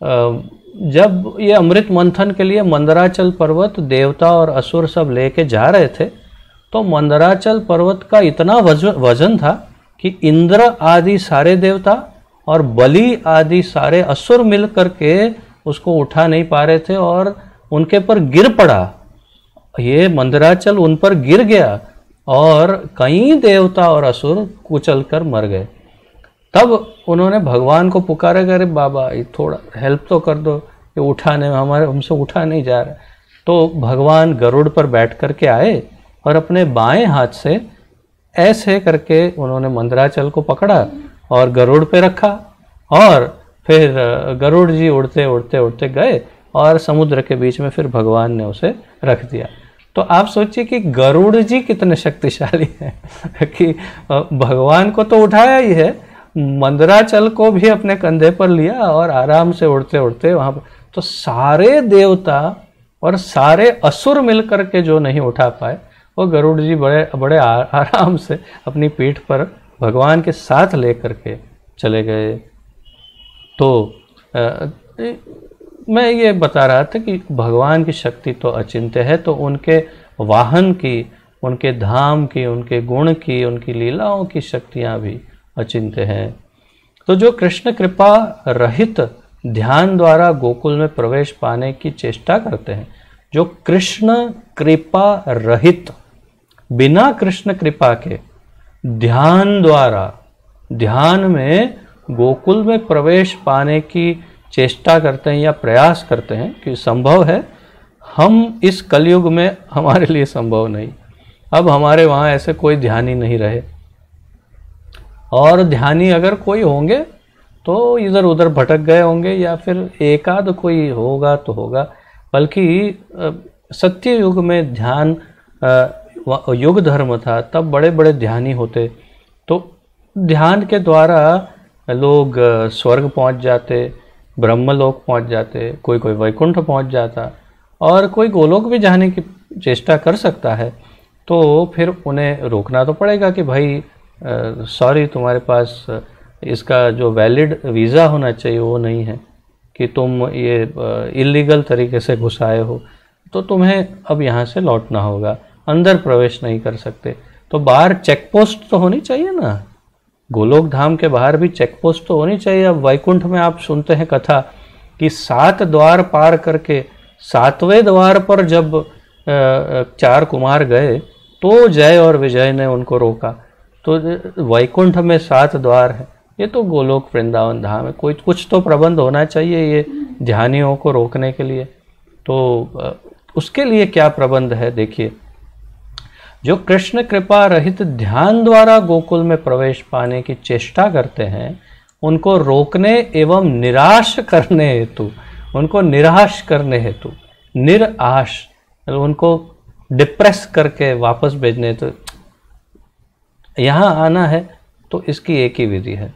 जब ये अमृत मंथन के लिए मंदराचल पर्वत देवता और असुर सब लेके जा रहे थे, तो मंदराचल पर्वत का इतना वजन था कि इंद्र आदि सारे देवता और बलि आदि सारे असुर मिल करके उसको उठा नहीं पा रहे थे और उनके पर गिर पड़ा। ये मंदराचल उन पर गिर गया और कई देवता और असुर कुचल कर मर गए। तब उन्होंने भगवान को पुकारा कि अरे बाबा ये थोड़ा हेल्प तो कर दो, ये उठाने में हमसे उठा नहीं जा रहा। तो भगवान गरुड़ पर बैठ करके आए और अपने बाएं हाथ से ऐसे करके उन्होंने मंदराचल को पकड़ा और गरुड़ पे रखा और फिर गरुड़ जी उड़ते उड़ते उड़ते गए और समुद्र के बीच में फिर भगवान ने उसे रख दिया। तो तो आप सोचिए कि गरुड़ जी कितने शक्तिशाली हैं कि भगवान को तो उठाया ही है, मंदराचल को भी अपने कंधे पर लिया और आराम से उड़ते उड़ते वहां पर। तो सारे देवता और सारे असुर मिलकर के जो नहीं उठा पाए, वो गरुड़ जी बड़े बड़े आराम से अपनी पीठ पर भगवान के साथ लेकर के चले गए। तो मैं ये बता रहा था कि भगवान की शक्ति तो अचिंत्य है, तो उनके वाहन की, उनके धाम की, उनके गुण की, उनकी लीलाओं की शक्तियाँ भी अचिंत्य हैं। तो जो कृष्ण कृपा रहित ध्यान द्वारा गोकुल में प्रवेश पाने की चेष्टा करते हैं, जो कृष्ण कृपा रहित, बिना कृष्ण कृपा के ध्यान द्वारा ध्यान में गोकुल में प्रवेश पाने की चेष्टा करते हैं या प्रयास करते हैं कि संभव है, हम इस कलयुग में हमारे लिए संभव नहीं। अब हमारे वहाँ ऐसे कोई ध्यानी नहीं रहे, और ध्यानी अगर कोई होंगे तो इधर उधर भटक गए होंगे, या फिर एकाध कोई होगा तो होगा। बल्कि सत्य युग में ध्यान युग धर्म था, तब बड़े बड़े ध्यानी होते। तो ध्यान के द्वारा लोग स्वर्ग पहुंच जाते, ब्रह्मलोक पहुंच जाते, कोई कोई वैकुंठ पहुंच जाता, और कोई गोलोक भी जाने की चेष्टा कर सकता है। तो फिर उन्हें रोकना तो पड़ेगा कि भाई सॉरी, तुम्हारे पास इसका जो वैलिड वीज़ा होना चाहिए वो नहीं है, कि तुम ये इलीगल तरीके से घुस आए हो, तो तुम्हें अब यहाँ से लौटना होगा, अंदर प्रवेश नहीं कर सकते। तो बाहर चेक पोस्ट तो होनी चाहिए ना, गोलोक धाम के बाहर भी चेक पोस्ट तो होनी चाहिए। अब वैकुंठ में आप सुनते हैं कथा कि 7 द्वार पार करके 7वें द्वार पर जब 4 कुमार गए तो जय और विजय ने उनको रोका। तो वैकुंठ में 7 द्वार है, ये तो गोलोक वृंदावन धाम है, कोई कुछ तो प्रबंध होना चाहिए ये ध्यानियों को रोकने के लिए। तो उसके लिए क्या प्रबंध है देखिए। जो कृष्ण कृपा रहित ध्यान द्वारा गोकुल में प्रवेश पाने की चेष्टा करते हैं, उनको रोकने एवं निराश करने हेतु, उनको निराश करने हेतु, निराश उनको डिप्रेस करके वापस भेजने, तो यहाँ आना है तो इसकी एक ही विधि है,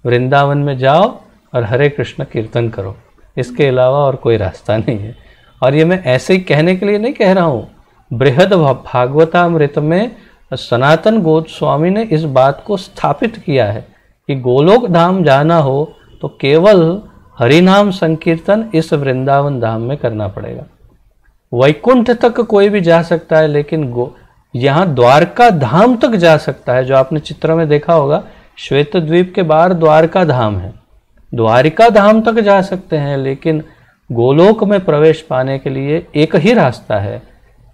वृंदावन में जाओ और हरे कृष्ण कीर्तन करो, इसके अलावा और कोई रास्ता नहीं है। और ये मैं ऐसे ही कहने के लिए नहीं कह रहा हूँ, बृहद भागवतामृत में सनातन गोस्वामी ने इस बात को स्थापित किया है कि गोलोक धाम जाना हो तो केवल हरिनाम संकीर्तन इस वृंदावन धाम में करना पड़ेगा। वैकुंठ तक कोई भी जा सकता है, लेकिन यहाँ द्वारका धाम तक जा सकता है। जो आपने चित्र में देखा होगा, श्वेत द्वीप के बाहर द्वारका धाम है, द्वारिका धाम तक जा सकते हैं, लेकिन गोलोक में प्रवेश पाने के लिए एक ही रास्ता है,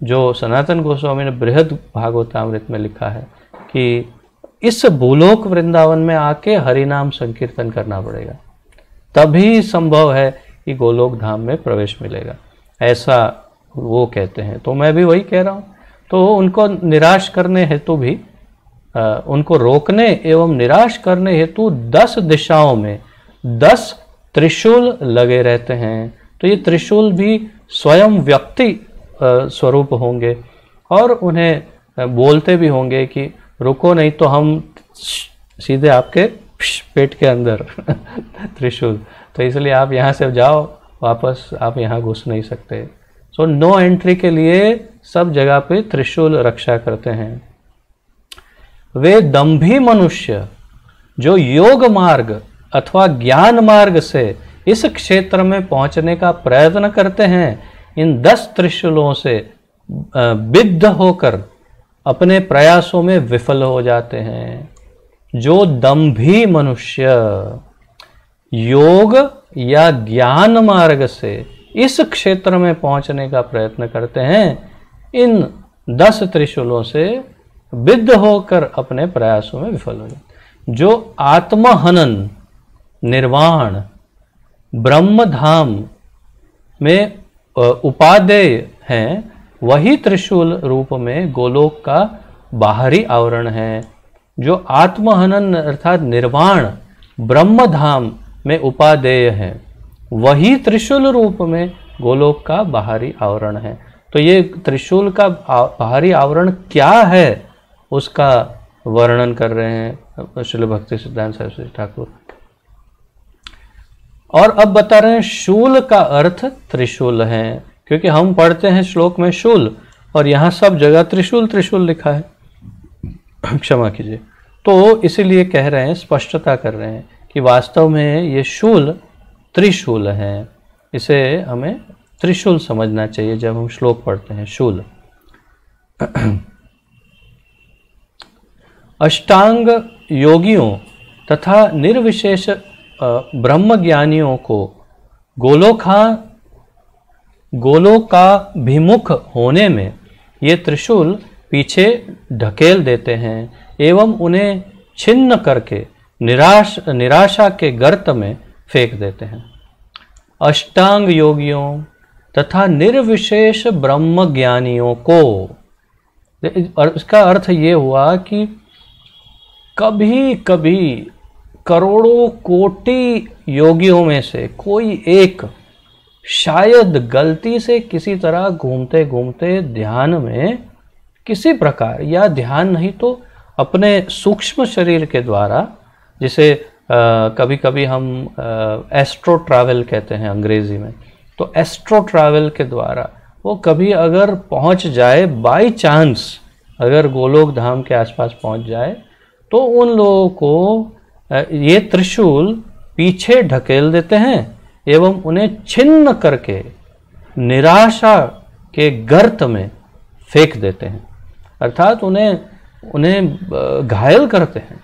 जो सनातन गोस्वामी ने बृहद भागवतामृत में लिखा है कि इस भूलोक वृंदावन में आके हरिनाम संकीर्तन करना पड़ेगा, तभी संभव है कि गोलोक धाम में प्रवेश मिलेगा, ऐसा वो कहते हैं। तो मैं भी वही कह रहा हूँ। तो उनको निराश करने हेतु भी, उनको रोकने एवं निराश करने हेतु 10 दिशाओं में 10 त्रिशूल लगे रहते हैं। तो ये त्रिशूल भी स्वयं व्यक्ति स्वरूप होंगे, और उन्हें बोलते भी होंगे कि रुको नहीं तो हम सीधे आपके पेट के अंदर त्रिशूल, तो इसलिए आप यहाँ से जाओ, वापस आप यहाँ घुस नहीं सकते। सो नो एंट्री के लिए सब जगह पे त्रिशूल रक्षा करते हैं। वे दंभी मनुष्य जो योग मार्ग अथवा ज्ञान मार्ग से इस क्षेत्र में पहुंचने का प्रयत्न करते हैं, इन 10 त्रिशूलों से विद्ध होकर अपने प्रयासों में विफल हो जाते हैं। जो दंभी मनुष्य योग या ज्ञान मार्ग से इस क्षेत्र में पहुंचने का प्रयत्न करते हैं, इन 10 त्रिशूलों से विद्ध होकर अपने प्रयासों में विफल हो जाते। जो आत्महनन, निर्वाण, ब्रह्मधाम में उपादेय हैं, वही त्रिशूल रूप में गोलोक का बाहरी आवरण है। जो आत्महनन अर्थात निर्वाण, ब्रह्मधाम में उपादेय है, वही त्रिशूल रूप में गोलोक का बाहरी आवरण है। तो ये त्रिशूल का बाहरी आवरण क्या है उसका वर्णन कर रहे हैं श्रील भक्ति सिद्धांत सरस्वती ठाकुर। और अब बता रहे हैं शूल का अर्थ त्रिशूल है, क्योंकि हम पढ़ते हैं श्लोक में शूल और यहाँ सब जगह त्रिशूल त्रिशूल लिखा है, क्षमा कीजिए। तो इसीलिए कह रहे हैं, स्पष्टता कर रहे हैं कि वास्तव में ये शूल त्रिशूल है, इसे हमें त्रिशूल समझना चाहिए जब हम श्लोक पढ़ते हैं। शूल अष्टांग योगियों तथा निर्विशेष ब्रह्मज्ञानियों को गोलोकाभिमुख होने में ये त्रिशूल पीछे ढकेल देते हैं एवं उन्हें छिन्न करके निराशा के गर्त में फेंक देते हैं। अष्टांग योगियों तथा निर्विशेष ब्रह्मज्ञानियों को, और इसका अर्थ ये हुआ कि कभी कभी करोड़ों कोटि योगियों में से कोई एक शायद गलती से किसी तरह घूमते घूमते ध्यान में किसी प्रकार, या ध्यान नहीं तो अपने सूक्ष्म शरीर के द्वारा, जिसे कभी कभी हम एस्ट्रो ट्रैवल कहते हैं अंग्रेजी में, तो एस्ट्रो ट्रैवल के द्वारा वो कभी अगर पहुंच जाए, बाय चांस अगर गोलोक धाम के आसपास पहुंच जाए, तो उन लोगों को ये त्रिशूल पीछे ढकेल देते हैं एवं उन्हें छिन्न करके निराशा के गर्त में फेंक देते हैं। अर्थात उन्हें घायल करते हैं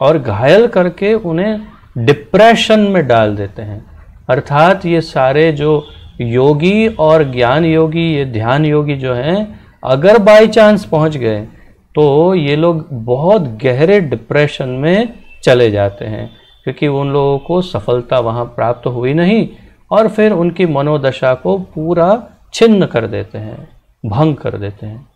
और घायल करके उन्हें डिप्रेशन में डाल देते हैं। अर्थात ये सारे जो योगी और ज्ञान योगी, ये ध्यान योगी जो हैं, अगर बाय चांस पहुंच गए तो ये लोग बहुत गहरे डिप्रेशन में चले जाते हैं, क्योंकि उन लोगों को सफलता वहाँ प्राप्त हुई नहीं और फिर उनकी मनोदशा को पूरा छिन्न कर देते हैं, भंग कर देते हैं।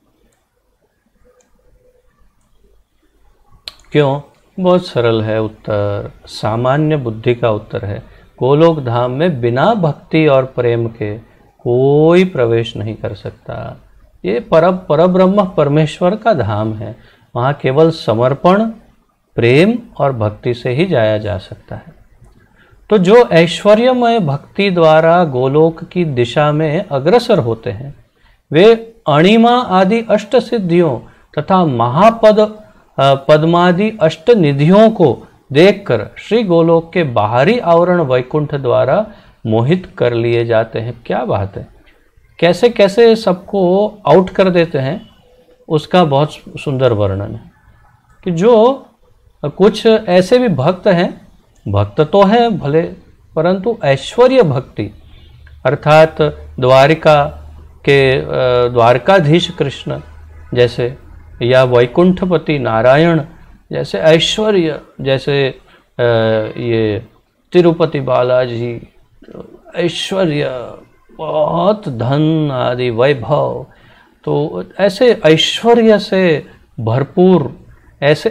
क्यों? बहुत सरल है उत्तर, सामान्य बुद्धि का उत्तर है। गोलोक धाम में बिना भक्ति और प्रेम के कोई प्रवेश नहीं कर सकता। ये परब्रह्म परमेश्वर का धाम है, वहाँ केवल समर्पण, प्रेम और भक्ति से ही जाया जा सकता है। तो जो ऐश्वर्यमय भक्ति द्वारा गोलोक की दिशा में अग्रसर होते हैं, वे अणिमा आदि अष्ट सिद्धियों तथा पद्मादि अष्ट निधियों को देखकर श्री गोलोक के बाहरी आवरण वैकुंठ द्वारा मोहित कर लिए जाते हैं। क्या बात है, कैसे कैसे सबको आउट कर देते हैं, उसका बहुत सुंदर वर्णन है। कि जो कुछ ऐसे भी भक्त हैं, भक्त तो हैं भले, परंतु ऐश्वर्य भक्ति, अर्थात द्वारकाधीश कृष्ण जैसे, या वैकुंठपति नारायण जैसे ऐश्वर्य, जैसे ये तिरुपति बालाजी, ऐश्वर्य, बहुत धन आदि वैभव, तो ऐसे ऐश्वर्य से भरपूर, ऐसे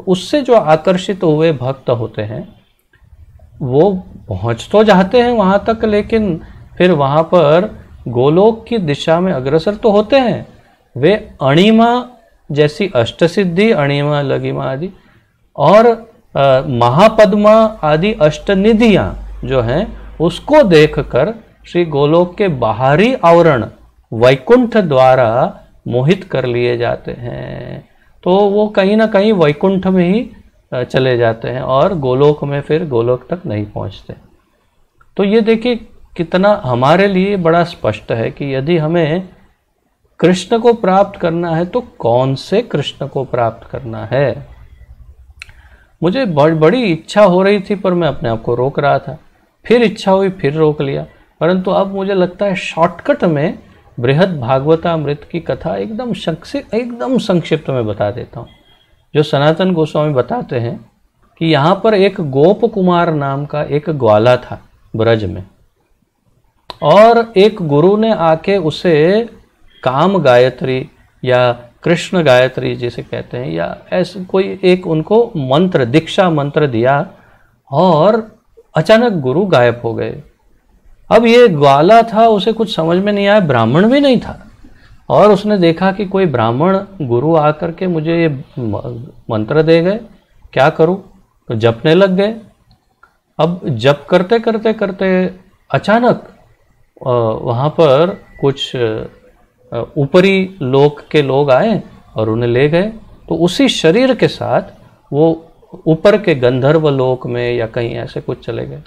उससे जो आकर्षित हुए भक्त होते हैं, वो पहुंच तो जाते हैं वहां तक, लेकिन फिर वहां पर गोलोक की दिशा में अग्रसर तो होते हैं। वे अणिमा जैसी अष्टसिद्धि, अणिमा, लघिमा आदि, और महापद्मा आदि अष्टनिधियां जो हैं, उसको देखकर श्री गोलोक के बाहरी आवरण वैकुंठ द्वारा मोहित कर लिए जाते हैं। तो वो कहीं ना कहीं वैकुंठ में ही चले जाते हैं और गोलोक में फिर गोलोक तक नहीं पहुंचते। तो ये देखिए कितना हमारे लिए बड़ा स्पष्ट है कि यदि हमें कृष्ण को प्राप्त करना है तो कौन से कृष्ण को प्राप्त करना है। मुझे बड़ी इच्छा हो रही थी, पर मैं अपने आप को रोक रहा था, फिर इच्छा हुई, फिर रोक लिया। परंतु अब मुझे लगता है शॉर्टकट में बृहद भागवतामृत की कथा एकदम संक्षिप्त में बता देता हूँ। जो सनातन गोस्वामी बताते हैं कि यहाँ पर एक गोप कुमार नाम का एक ग्वाला था ब्रज में, और एक गुरु ने आके उसे काम गायत्री या कृष्ण गायत्री जिसे कहते हैं, या ऐसे कोई एक उनको मंत्र, दीक्षा मंत्र दिया, और अचानक गुरु गायब हो गए। अब ये ग्वाला था, उसे कुछ समझ में नहीं आया, ब्राह्मण भी नहीं था, और उसने देखा कि कोई ब्राह्मण गुरु आकर के मुझे ये मंत्र दे गए, क्या करूं? तो जपने लग गए। अब जप करते करते करते अचानक वहाँ पर कुछ ऊपरी लोक के लोग आए और उन्हें ले गए। तो उसी शरीर के साथ वो ऊपर के गंधर्व लोक में या कहीं ऐसे कुछ चले गए,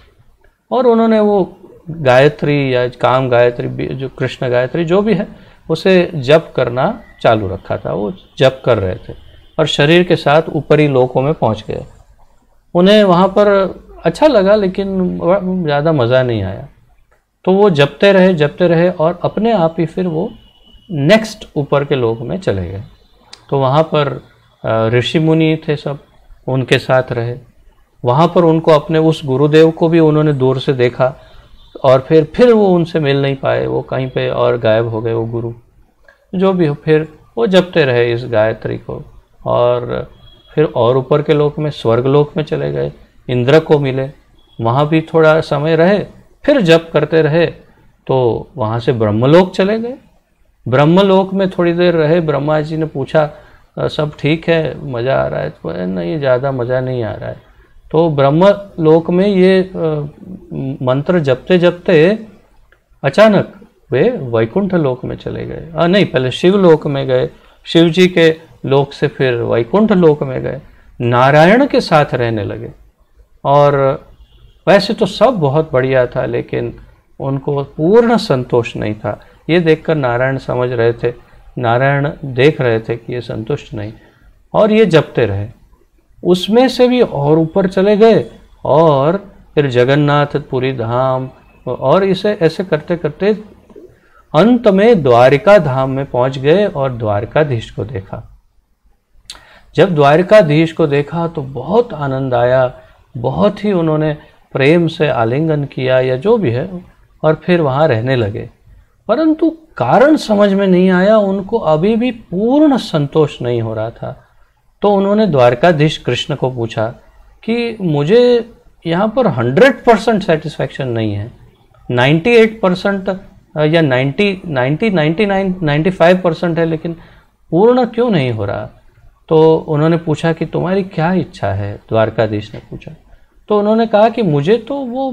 और उन्होंने वो गायत्री या काम गायत्री, जो कृष्ण गायत्री जो भी है, उसे जप करना चालू रखा था। वो जप कर रहे थे और शरीर के साथ ऊपरी लोकों में पहुंच गए। उन्हें वहाँ पर अच्छा लगा, लेकिन ज़्यादा मज़ा नहीं आया। तो वो जपते रहे और अपने आप ही फिर वो नेक्स्ट ऊपर के लोक में चले गए। तो वहाँ पर ऋषि मुनि थे, सब उनके साथ रहे। वहाँ पर उनको अपने उस गुरुदेव को भी उन्होंने दूर से देखा, और फिर वो उनसे मिल नहीं पाए, वो कहीं पे और गायब हो गए वो गुरु। जो भी हो, फिर वो जपते रहे इस गायत्री को, और फिर और ऊपर के लोक में, स्वर्गलोक में चले गए, इंद्र को मिले, वहाँ भी थोड़ा समय रहे, फिर जप करते रहे, तो वहाँ से ब्रह्मलोक चले गए। ब्रह्मलोक में थोड़ी देर रहे, ब्रह्मा जी ने पूछा सब ठीक है, मज़ा आ रहा है? तो नहीं, ज़्यादा मज़ा नहीं आ रहा है। तो ब्रह्मलोक में ये मंत्र जपते जपते अचानक वे वैकुंठ लोक में चले गए। नहीं, पहले शिव लोक में गए, शिव जी के लोक से फिर वैकुंठ लोक में गए, नारायण के साथ रहने लगे। और वैसे तो सब बहुत बढ़िया था, लेकिन उनको पूर्ण संतोष नहीं था। ये देखकर नारायण समझ रहे थे, नारायण देख रहे थे कि ये संतुष्ट नहीं, और ये जपते रहे। उसमें से भी और ऊपर चले गए, और फिर जगन्नाथपुरी धाम, और इसे ऐसे करते करते अंत में द्वारिका धाम में पहुंच गए और द्वारकाधीश को देखा। जब द्वारकाधीश को देखा तो बहुत आनंद आया, बहुत ही उन्होंने प्रेम से आलिंगन किया या जो भी है, और फिर वहाँ रहने लगे। परंतु कारण समझ में नहीं आया, उनको अभी भी पूर्ण संतोष नहीं हो रहा था। तो उन्होंने द्वारकाधीश कृष्ण को पूछा कि मुझे यहाँ पर 100% सेटिस्फैक्शन नहीं है, 98% या 95% है, लेकिन पूर्ण क्यों नहीं हो रहा? तो उन्होंने पूछा कि तुम्हारी क्या इच्छा है? द्वारकाधीश ने पूछा। तो उन्होंने कहा कि मुझे तो वो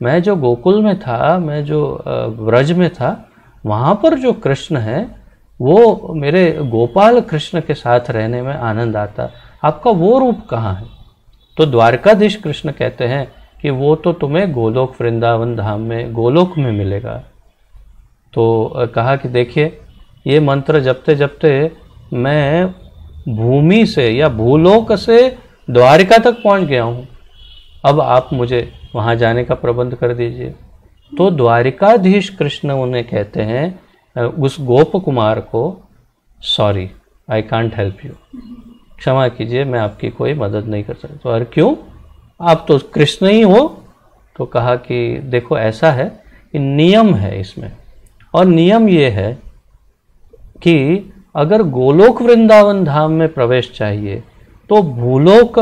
मैं जो गोकुल में था, मैं जो ब्रज में था, वहाँ पर जो कृष्ण है, वो मेरे गोपाल कृष्ण के साथ रहने में आनंद आता। आपका वो रूप कहाँ है? तो द्वारकाधीश कृष्ण कहते हैं कि वो तो तुम्हें गोलोक वृंदावन धाम में, गोलोक में मिलेगा। तो कहा कि देखिए, ये मंत्र जपते जपते मैं भूमि से या भूलोक से द्वारिका तक पहुंच गया हूं, अब आप मुझे वहां जाने का प्रबंध कर दीजिए। तो द्वारिकाधीश कृष्ण उन्हें कहते हैं, उस गोप कुमार को, sorry I can't help you, क्षमा कीजिए, मैं आपकी कोई मदद नहीं कर सकता। तो अरे क्यों, आप तो कृष्ण ही हो। तो कहा कि देखो ऐसा है कि नियम है इसमें, और नियम ये है कि अगर गोलोक वृंदावन धाम में प्रवेश चाहिए तो भूलोक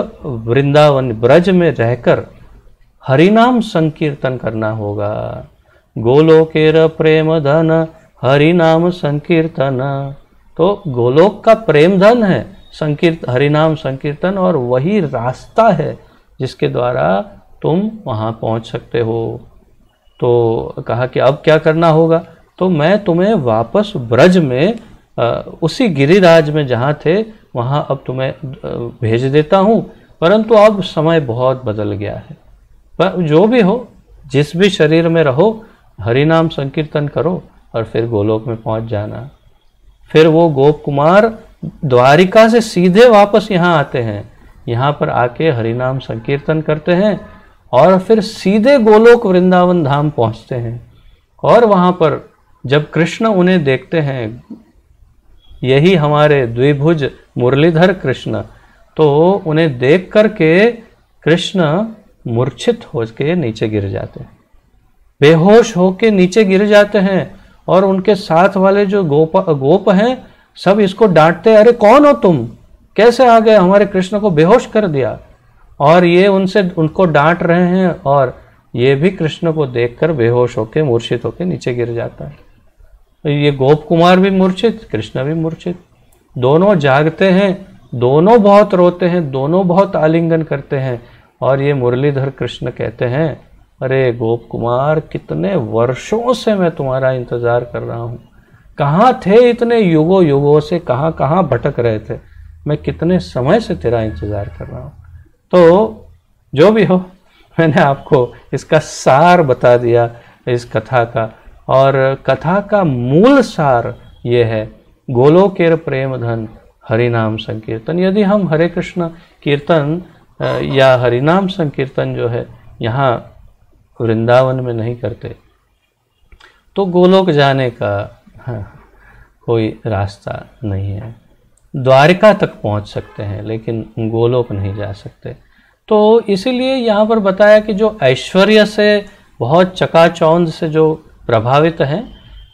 वृंदावन ब्रज में रहकर हरिनाम संकीर्तन करना होगा। गोलोकेर प्रेम धन हरिनाम संकीर्तन। तो गोलोक का प्रेम धन है हरिनाम संकीर्तन, और वही रास्ता है जिसके द्वारा तुम वहाँ पहुँच सकते हो। तो कहा कि अब क्या करना होगा? तो मैं तुम्हें वापस ब्रज में उसी गिरिराज में जहाँ थे वहाँ अब तुम्हें भेज देता हूँ, परंतु अब समय बहुत बदल गया है। पर जो भी हो, जिस भी शरीर में रहो, हरिनाम संकीर्तन करो और फिर गोलोक में पहुँच जाना। फिर वो गोप कुमार द्वारिका से सीधे वापस यहाँ आते हैं, यहाँ पर आके हरिनाम संकीर्तन करते हैं और फिर सीधे गोलोक वृंदावन धाम पहुँचते हैं। और वहाँ पर जब कृष्ण उन्हें देखते हैं, यही हमारे द्विभुज मुरलीधर कृष्ण, तो उन्हें देख करके कृष्ण मूर्छित होकर नीचे गिर जाते हैं, बेहोश होकर नीचे गिर जाते हैं। और उनके साथ वाले जो गोप हैं सब इसको डांटते, अरे कौन हो तुम, कैसे आ गए, हमारे कृष्ण को बेहोश कर दिया। और ये उनको डांट रहे हैं और ये भी कृष्ण को देखकर बेहोश होकर मूर्छित होकर नीचे गिर जाता है। तो ये गोप कुमार भी मूर्छित, कृष्ण भी मूर्छित, दोनों जागते हैं, दोनों बहुत रोते हैं, दोनों बहुत आलिंगन करते हैं। और ये मुरलीधर कृष्ण कहते हैं, अरे गोप कुमार, कितने वर्षों से मैं तुम्हारा इंतजार कर रहा हूँ, कहाँ थे इतने युगों युगों से, कहाँ कहाँ भटक रहे थे, मैं कितने समय से तेरा इंतजार कर रहा हूँ। तो जो भी हो, मैंने आपको इसका सार बता दिया इस कथा का। और कथा का मूल सार ये है, गोलोकेर प्रेम धन हरिनाम संकीर्तन। यदि हम हरे कृष्ण कीर्तन या हरिनाम संकीर्तन जो है यहाँ वृंदावन में नहीं करते, तो गोलोक जाने का कोई रास्ता नहीं है। द्वारिका तक पहुँच सकते हैं लेकिन गोलोक नहीं जा सकते। तो इसीलिए यहाँ पर बताया कि जो ऐश्वर्य से बहुत चकाचौंध से जो प्रभावित हैं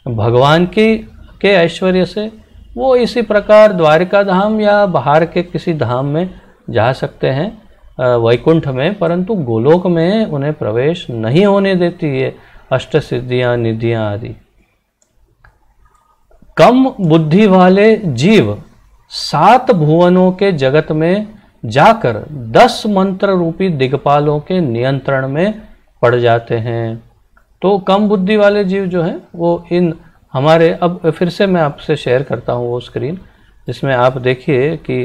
भगवान के ऐश्वर्य से, वो इसी प्रकार द्वारिका धाम या बाहर के किसी धाम में जा सकते हैं वैकुंठ में, परंतु गोलोक में उन्हें प्रवेश नहीं होने देती ये अष्ट सिद्धियाँ निधियाँ आदि। कम बुद्धि वाले जीव 7 भुवनों के जगत में जाकर 10 मंत्र रूपी दिग्पालों के नियंत्रण में पड़ जाते हैं। तो कम बुद्धि वाले जीव जो हैं वो इन हमारे, अब फिर से मैं आपसे शेयर करता हूँ वो स्क्रीन, जिसमें आप देखिए कि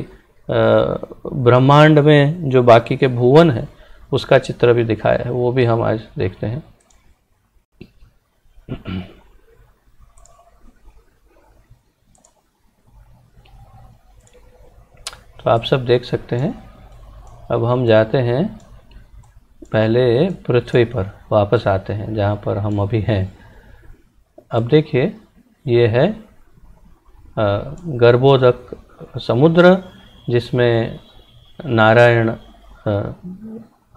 ब्रह्मांड में जो बाकी के भुवन हैं उसका चित्र भी दिखाया है, वो भी हम आज देखते हैं। तो आप सब देख सकते हैं। अब हम जाते हैं पहले पृथ्वी पर, वापस आते हैं जहाँ पर हम अभी हैं। अब देखिए, ये है गर्भोदक समुद्र, जिसमें नारायण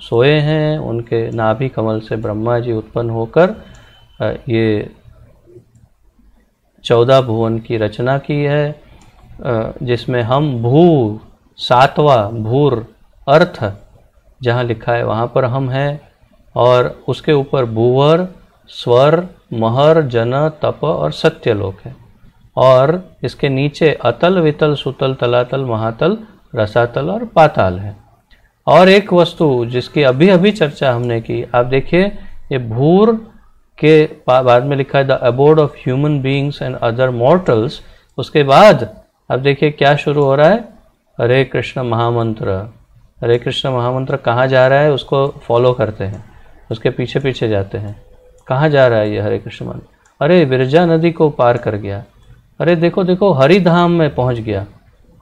सोए हैं। उनके नाभि कमल से ब्रह्मा जी उत्पन्न होकर ये 14 भुवन की रचना की है, जिसमें हम भू 7वां भूर अर्थ जहाँ लिखा है वहाँ पर हम हैं, और उसके ऊपर भूवर, स्वर, महर, जन, तप और सत्यलोक है। और इसके नीचे अतल, वितल, सुतल, तलातल, महातल, रसातल और पाताल है। और एक वस्तु जिसकी अभी अभी चर्चा हमने की, आप देखिए, ये भूर के बाद में लिखा है the abode of human beings and other mortals. उसके बाद अब देखिए क्या शुरू हो रहा है, हरे कृष्ण महामंत्र। हरे कृष्ण महामंत्र कहाँ जा रहा है उसको फॉलो करते हैं, उसके पीछे पीछे जाते हैं। कहाँ जा रहा है ये हरे कृष्ण मंत्र? अरे विरजा नदी को पार कर गया, अरे देखो देखो हरिधाम में पहुँच गया,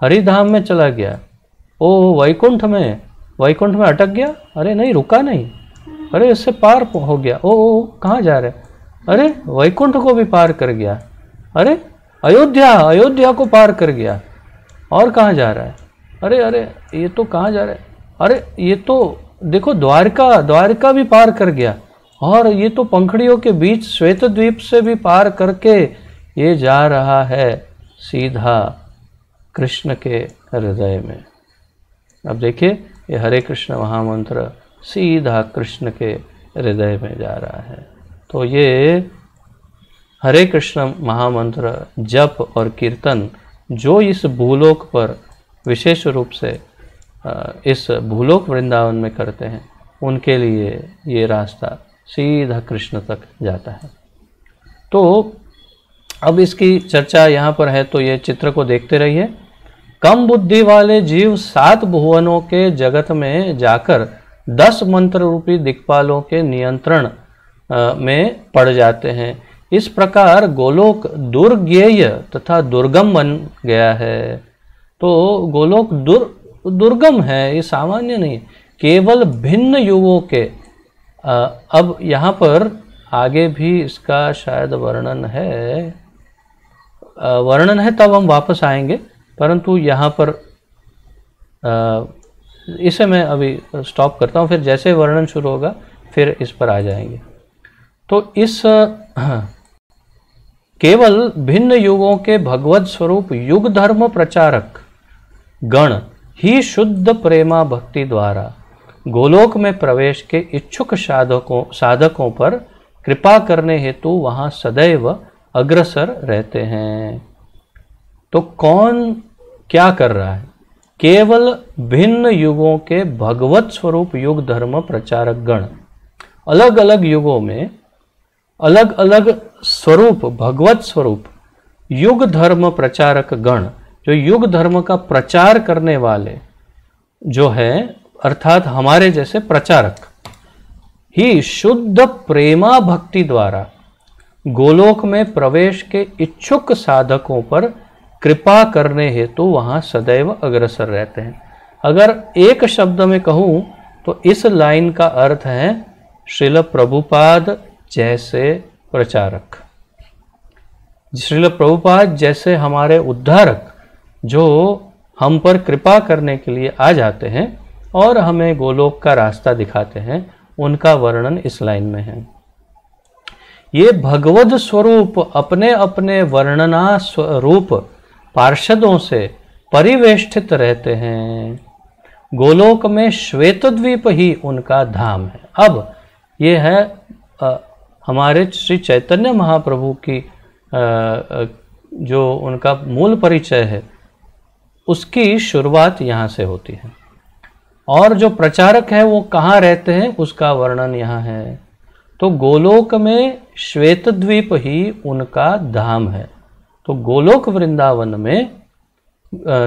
हरिधाम में चला गया, ओ वैकुंठ में अटक गया, अरे नहीं रुका नहीं, अरे इससे पार हो गया, ओ कहाँ जा रहे, अरे वैकुंठ को भी पार कर गया, अरे अयोध्या को पार कर गया, और कहाँ जा रहा है, अरे ये तो कहाँ जा रहा है, अरे ये तो देखो द्वारिका भी पार कर गया, और ये तो पंखड़ियों के बीच श्वेत द्वीप से भी पार करके ये जा रहा है सीधा कृष्ण के हृदय में। अब देखिए, ये हरे कृष्ण महामंत्र सीधा कृष्ण के हृदय में जा रहा है। तो ये हरे कृष्ण महामंत्र जप और कीर्तन जो इस भूलोक पर विशेष रूप से इस भूलोक वृंदावन में करते हैं, उनके लिए ये रास्ता सीधा कृष्ण तक जाता है। तो अब इसकी चर्चा यहाँ पर है, तो ये चित्र को देखते रहिए। कम बुद्धि वाले जीव 7 भुवनों के जगत में जाकर 10 मंत्र रूपी दिक्पालों के नियंत्रण में पड़ जाते हैं। इस प्रकार गोलोक दुर्ज्ञेय तथा दुर्गम बन गया है। तो गोलोक दुर्गम है, ये सामान्य नहीं, केवल भिन्न युगों के। अब यहाँ पर आगे भी इसका शायद वर्णन है, तब हम वापस आएंगे, परंतु यहाँ पर इसे मैं अभी स्टॉप करता हूँ, फिर जैसे वर्णन शुरू होगा फिर इस पर आ जाएंगे। तो इस केवल भिन्न युगों के भगवत स्वरूप युग धर्म प्रचारक गण ही शुद्ध प्रेमा भक्ति द्वारा गोलोक में प्रवेश के इच्छुक साधकों पर कृपा करने हेतु वहाँ सदैव अग्रसर रहते हैं। तो कौन क्या कर रहा है? केवल भिन्न युगों के भगवत स्वरूप युग धर्म प्रचारक गण, अलग अलग युगों में अलग अलग स्वरूप, भगवत स्वरूप युग धर्म प्रचारक गण, जो युग धर्म का प्रचार करने वाले जो है, अर्थात हमारे जैसे प्रचारक ही शुद्ध प्रेमा भक्ति द्वारा गोलोक में प्रवेश के इच्छुक साधकों पर कृपा करने हेतु वहाँ सदैव अग्रसर रहते हैं। अगर एक शब्द में कहूँ तो इस लाइन का अर्थ है श्रील प्रभुपाद जैसे प्रचारक, श्रील प्रभुपाद जैसे हमारे उद्धारक जो हम पर कृपा करने के लिए आ जाते हैं और हमें गोलोक का रास्ता दिखाते हैं, उनका वर्णन इस लाइन में है। ये भगवद स्वरूप अपने अपने वर्णना स्वरूप पार्षदों से परिवेष्टित रहते हैं। गोलोक में श्वेतद्वीप ही उनका धाम है। अब ये है हमारे श्री चैतन्य महाप्रभु की जो उनका मूल परिचय है, उसकी शुरुआत यहाँ से होती है। और जो प्रचारक है वो कहाँ रहते हैं उसका वर्णन यहाँ है। तो गोलोक में श्वेतद्वीप ही उनका धाम है। तो गोलोक वृंदावन में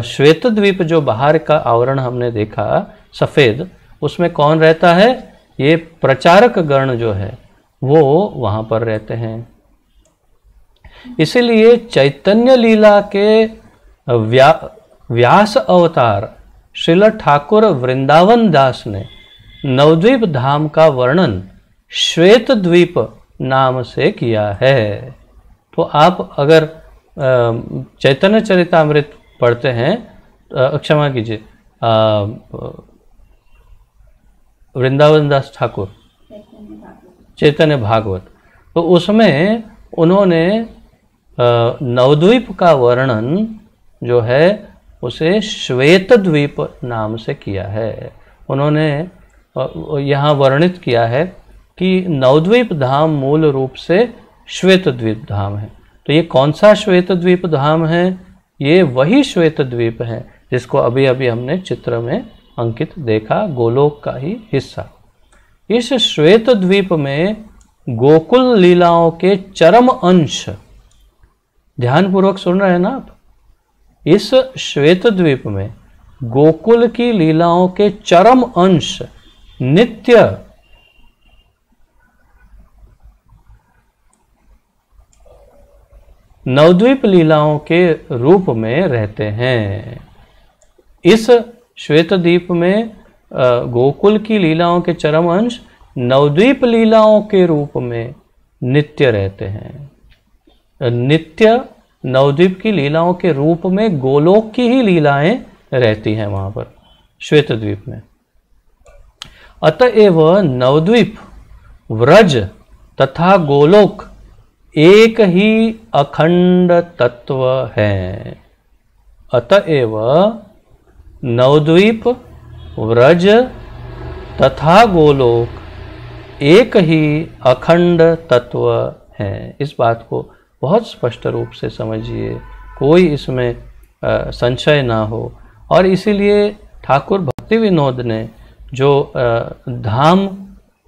श्वेतद्वीप जो बाहर का आवरण हमने देखा सफ़ेद, उसमें कौन रहता है? ये प्रचारक गण जो है वो वहाँ पर रहते हैं। इसीलिए चैतन्य लीला के व्यास अवतार श्रील ठाकुर वृंदावन दास ने नवद्वीप धाम का वर्णन श्वेत द्वीप नाम से किया है। तो आप अगर चैतन्य चरितामृत पढ़ते हैं, क्षमा कीजिए, वृंदावन दास ठाकुर चैतन्य भागवत, तो उसमें उन्होंने नवद्वीप का वर्णन जो है उसे श्वेत द्वीप नाम से किया है। उन्होंने यहाँ वर्णित किया है कि नवद्वीप धाम मूल रूप से श्वेत द्वीप धाम है। तो ये कौन सा श्वेत द्वीप धाम है? ये वही श्वेत द्वीप है जिसको अभी अभी हमने चित्र में अंकित देखा, गोलोक का ही हिस्सा। इस श्वेत द्वीप में गोकुल लीलाओं के चरम अंश, ध्यानपूर्वक सुन रहे हैं ना आप? इस श्वेत द्वीप में गोकुल की लीलाओं के चरम अंश नित्य नवद्वीप लीलाओं के रूप में रहते हैं। इस श्वेत द्वीप में गोकुल की लीलाओं के चरम अंश नवद्वीप लीलाओं के रूप में नित्य रहते हैं। नित्य नवद्वीप की लीलाओं के रूप में गोलोक की ही लीलाएं रहती हैं वहाँ पर श्वेत द्वीप में। अतएव नवद्वीप, व्रज तथा गोलोक एक ही अखंड तत्व है। अतएव नवद्वीप, व्रज तथा गोलोक एक ही अखंड तत्व है। इस बात को बहुत स्पष्ट रूप से समझिए, कोई इसमें संशय ना हो। और इसीलिए ठाकुर भक्ति विनोद ने जो धाम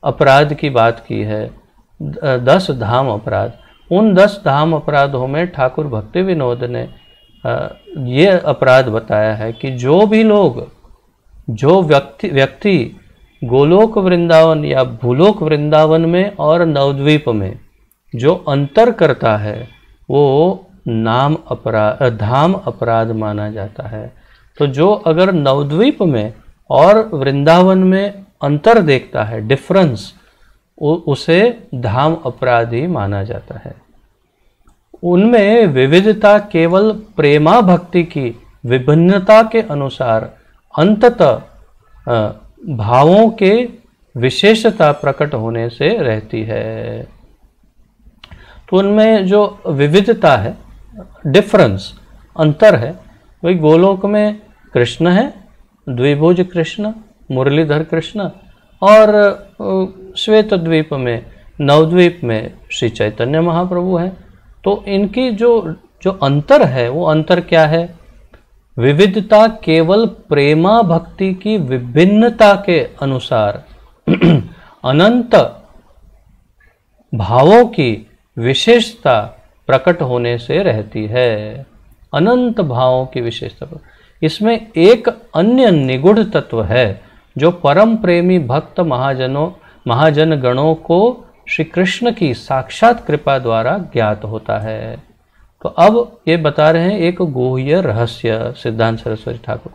अपराध की बात की है, 10 धाम अपराध, उन 10 धाम अपराधों में ठाकुर भक्ति विनोद ने ये अपराध बताया है कि जो भी लोग, जो व्यक्ति गोलोक वृंदावन या भूलोक वृंदावन में और नवद्वीप में जो अंतर करता है वो नाम अपराध, धाम अपराध माना जाता है। तो जो अगर नवद्वीप में और वृंदावन में अंतर देखता है, डिफरेंस, उसे धाम अपराध ही माना जाता है। उनमें विविधता केवल प्रेमा भक्ति की विभिन्नता के अनुसार अंततः भावों के विशेषता प्रकट होने से रहती है। तो उनमें जो विविधता है, डिफरेंस, अंतर है, वही गोलोक में कृष्ण है, द्विभुज कृष्ण, मुरलीधर कृष्ण, और श्वेत द्वीप में, नवद्वीप में श्री चैतन्य महाप्रभु हैं। तो इनकी जो अंतर है वो अंतर क्या है? विविधता केवल प्रेमा भक्ति की विभिन्नता के अनुसार अनंत भावों की विशेषता प्रकट होने से रहती है। अनंत भावों की विशेषता। इसमें एक अन्य निगूढ़ तत्व है जो परम प्रेमी भक्त महाजन गणों को श्री कृष्ण की साक्षात कृपा द्वारा ज्ञात होता है। तो अब ये बता रहे हैं एक गुह्य रहस्य सिद्धांत सरस्वती ठाकुर।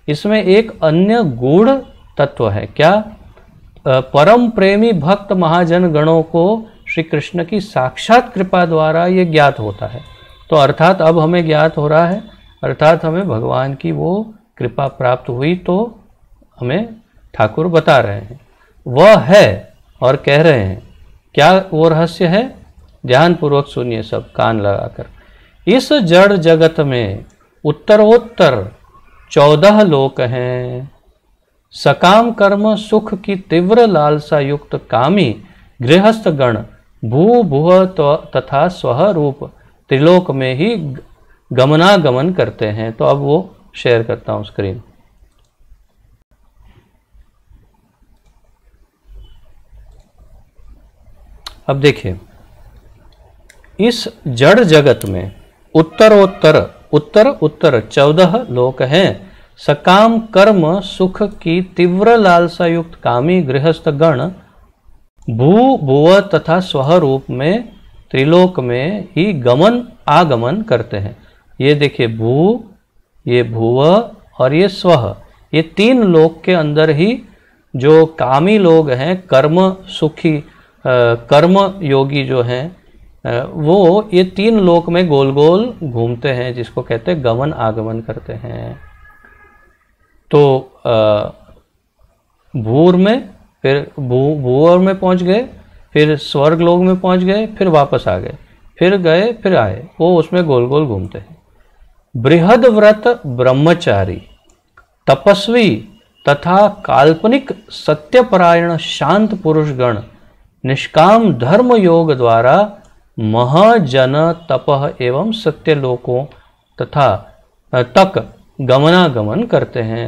इसमें एक अन्य गूढ़ तत्व है। क्या? परम प्रेमी भक्त महाजन गणों को श्री कृष्ण की साक्षात कृपा द्वारा ये ज्ञात होता है। तो अर्थात अब हमें ज्ञात हो रहा है, अर्थात हमें भगवान की वो कृपा प्राप्त हुई, तो हमें ठाकुर बता रहे हैं वह है और कह रहे हैं। क्या वो रहस्य है? ध्यानपूर्वक सुनिए सब कान लगाकर। इस जड़ जगत में उत्तरोत्तर 14 लोक हैं। सकाम कर्म सुख की तीव्र लालसा युक्त कामी गृहस्थ गण भू भुव तथा स्वह रूप त्रिलोक में ही गमनागमन करते हैं। तो अब वो शेयर करता हूं स्क्रीन। अब देखिए, इस जड़ जगत में उत्तरोत्तर उत्तर 14 लोक हैं। सकाम कर्म सुख की तीव्र लालसा युक्त कामी गृहस्थ गण भू भुव तथा स्व रूप में त्रिलोक में ही गमन आगमन करते हैं। ये देखिए, भू, ये भुव और ये स्व, ये 3 लोक के अंदर ही जो कामी लोग हैं, कर्म सुखी कर्म योगी जो हैं, वो ये 3 लोक में गोल गोल घूमते हैं, जिसको कहते हैं गमन आगमन करते हैं। तो भूर में, फिर भूवर में पहुंच गए, फिर स्वर्ग लोक में पहुंच गए, फिर वापस आ गए, फिर गए, फिर आए, वो उसमें गोल गोल घूमते हैं। बृहद व्रत ब्रह्मचारी तपस्वी तथा काल्पनिक सत्यपरायण शांत पुरुष गण निष्काम धर्म योग द्वारा महाजन तपह एवं सत्य लोकों तथा तक गमनागमन करते हैं।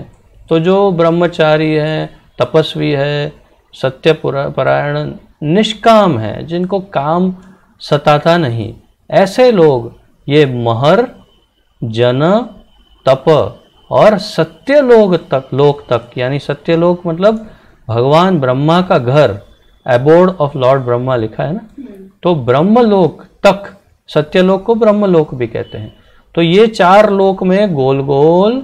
तो जो ब्रह्मचारी है, तपस्वी है, सत्यपरायण, निष्काम है, जिनको काम सताता नहीं, ऐसे लोग ये महर, जन, तप और सत्यलोक तक, यानी सत्यलोक मतलब भगवान ब्रह्मा का घर, एबोर्ड ऑफ लॉर्ड ब्रह्मा लिखा है ना, तो ब्रह्मलोक तक, सत्यलोक को ब्रह्मलोक भी कहते हैं। तो ये 4 लोक में गोल गोल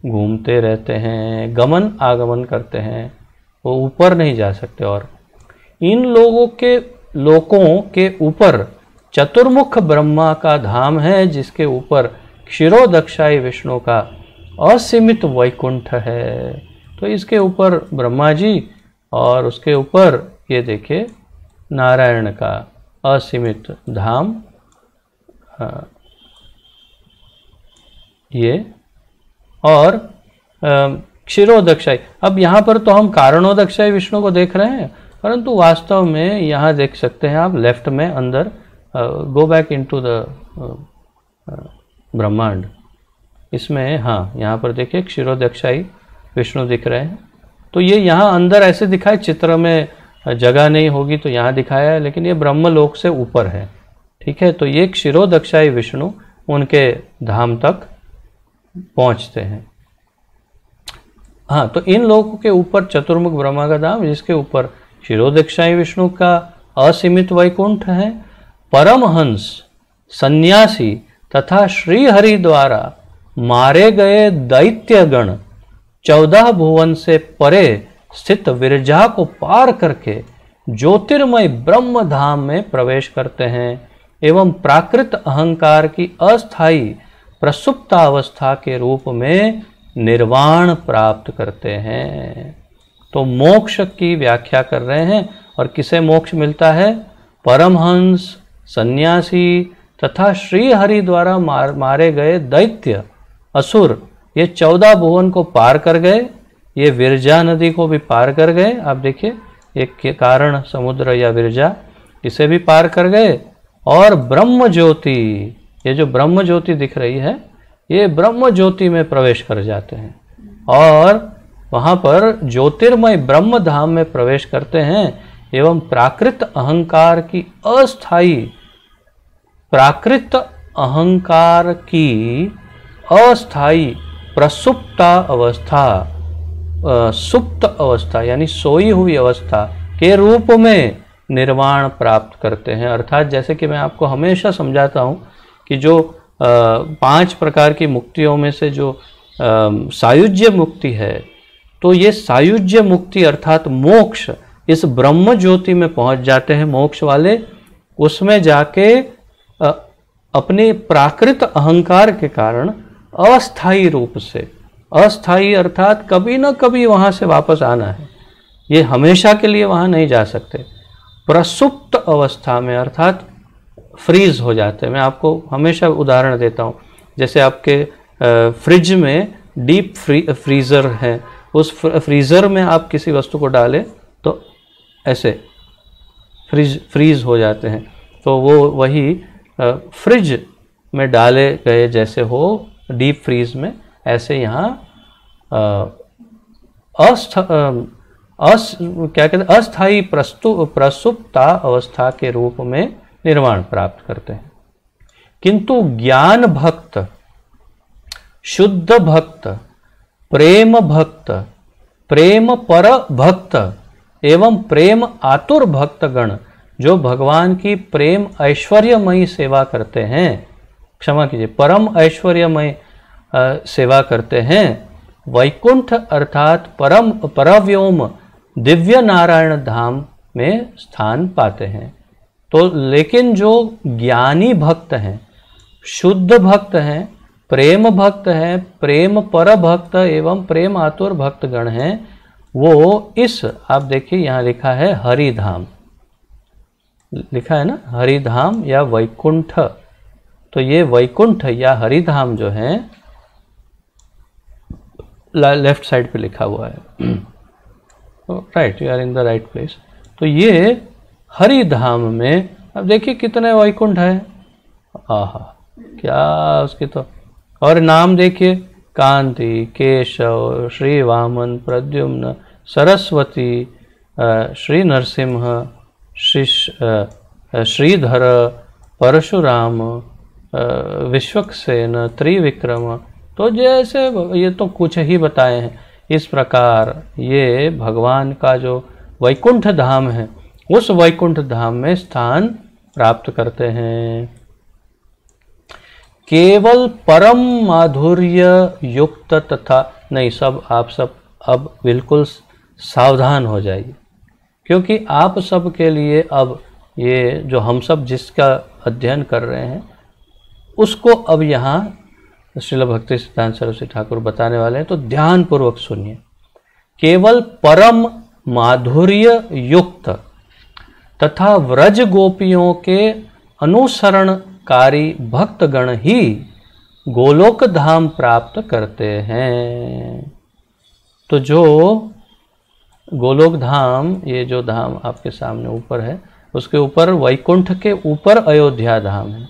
घूमते रहते हैं, गमन आगमन करते हैं, वो ऊपर नहीं जा सकते। और इन लोकों के ऊपर चतुर्मुख ब्रह्मा का धाम है, जिसके ऊपर क्षीरोदक्षाई विष्णु का असीमित वैकुंठ है। तो इसके ऊपर ब्रह्मा जी और उसके ऊपर ये देखिए नारायण का असीमित धाम, ये और क्षीरोदक्षाई। अब यहाँ पर तो हम कारणोदक्षाई विष्णु को देख रहे हैं, परंतु वास्तव में यहाँ देख सकते हैं आप लेफ्ट में अंदर, गो बैक इनटू द ब्रह्मांड, इसमें हाँ यहाँ पर देखिए क्षीरोदक्षाई विष्णु दिख रहे हैं। तो ये यहाँ अंदर ऐसे दिखाए, चित्र में जगह नहीं होगी तो यहाँ दिखाया है, लेकिन ये ब्रह्मलोक से ऊपर है। ठीक है, तो ये क्षीरोदक्षाई विष्णु उनके धाम तक पहुँचते हैं। हाँ, तो इन लोगों के ऊपर चतुर्मुख ब्रह्मा का धाम, जिसके ऊपर क्षीरोदक्षाई विष्णु का असीमित वैकुंठ है। परमहंस, सन्यासी तथा श्रीहरि द्वारा मारे गए दैत्यगण 14 भुवन से परे स्थित विरजा को पार करके ज्योतिर्मय ब्रह्म धाम में प्रवेश करते हैं एवं प्राकृत अहंकार की अस्थाई प्रसुप्तावस्था के रूप में निर्वाण प्राप्त करते हैं। तो मोक्ष की व्याख्या कर रहे हैं, और किसे मोक्ष मिलता है? परमहंस, सन्यासी तथा श्रीहरि द्वारा मारे गए दैत्य असुर, ये 14 भुवन को पार कर गए, ये विरजा नदी को भी पार कर गए। आप देखिए, एक के कारण समुद्र या विरजा, इसे भी पार कर गए। और ब्रह्म ज्योति, ये जो ब्रह्म ज्योति दिख रही है, ये ब्रह्म ज्योति में प्रवेश कर जाते हैं और वहाँ पर ज्योतिर्मय ब्रह्म धाम में प्रवेश करते हैं। एवं प्राकृत अहंकार की अस्थाई, प्राकृत अहंकार की अस्थाई प्रसुप्ता अवस्था, सुप्त अवस्था यानी सोई हुई अवस्था के रूप में निर्वाण प्राप्त करते हैं। अर्थात जैसे कि मैं आपको हमेशा समझाता हूँ कि जो 5 प्रकार की मुक्तियों में से जो सायुज्य मुक्ति है, तो ये सायुज्य मुक्ति अर्थात मोक्ष इस ब्रह्म ज्योति में पहुंच जाते हैं मोक्ष वाले। उसमें जाके अपने प्राकृत अहंकार के कारण अस्थाई रूप से, अस्थाई अर्थात कभी न कभी वहाँ से वापस आना है, ये हमेशा के लिए वहाँ नहीं जा सकते। प्रसुप्त अवस्था में अर्थात फ्रीज हो जाते हैं। मैं आपको हमेशा उदाहरण देता हूँ, जैसे आपके फ्रिज में डीप फ्रीज़र है, उस फ्रीज़र में आप किसी वस्तु को डालें तो ऐसे फ्रीज हो जाते हैं। तो वो वही फ्रिज में डाले गए जैसे हो डीप फ्रीज में, ऐसे यहाँ क्या कहते हैं, अस्थाई प्रसुप्ता अवस्था के रूप में निर्वाण प्राप्त करते हैं। किंतु ज्ञान भक्त, शुद्ध भक्त, प्रेम भक्त, प्रेम पर भक्त एवं प्रेम आतुर भक्तगण जो भगवान की प्रेम ऐश्वर्यमयी सेवा करते हैं, क्षमा कीजिए, परम ऐश्वर्यमय सेवा करते हैं, वैकुंठ अर्थात परम परव्योम दिव्य नारायण धाम में स्थान पाते हैं। तो लेकिन जो ज्ञानी भक्त हैं, शुद्ध भक्त हैं, प्रेम भक्त हैं, प्रेम पर भक्त एवं प्रेम आतुर भक्तगण हैं, वो इस, आप देखिए यहाँ लिखा है हरिधाम, लिखा है ना हरिधाम या वैकुंठ। तो ये वैकुंठ या हरिधाम जो है लेफ्ट साइड पे लिखा हुआ है, right, you are in the right place. तो ये हरिधाम में अब देखिए कितने वैकुंठ है, आहा क्या उसकी तो, और नाम देखिए, कांति, केशव, श्री वामन, प्रद्युम्न, सरस्वती, श्री नरसिंह, श्रीधर, परशुराम, विश्वक्सेन, त्रिविक्रम। तो जैसे ये तो कुछ ही बताए हैं, इस प्रकार ये भगवान का जो वैकुंठ धाम है, उस वैकुंठ धाम में स्थान प्राप्त करते हैं। केवल परम माधुर्य युक्त तथा, नहीं, सब आप सब अब बिल्कुल सावधान हो जाइए, क्योंकि आप सब के लिए अब ये जो हम सब जिसका अध्ययन कर रहे हैं उसको अब यहाँ श्रील भक्ति सिद्धांत सरस्वती ठाकुर बताने वाले हैं। तो ध्यान पूर्वक सुनिए। केवल परम माधुर्य युक्त तथा व्रज गोपियों के अनुसरणकारी भक्तगण ही गोलोक धाम प्राप्त करते हैं। तो जो गोलोक धाम, ये जो धाम आपके सामने ऊपर है, उसके ऊपर वैकुंठ के ऊपर अयोध्या धाम है,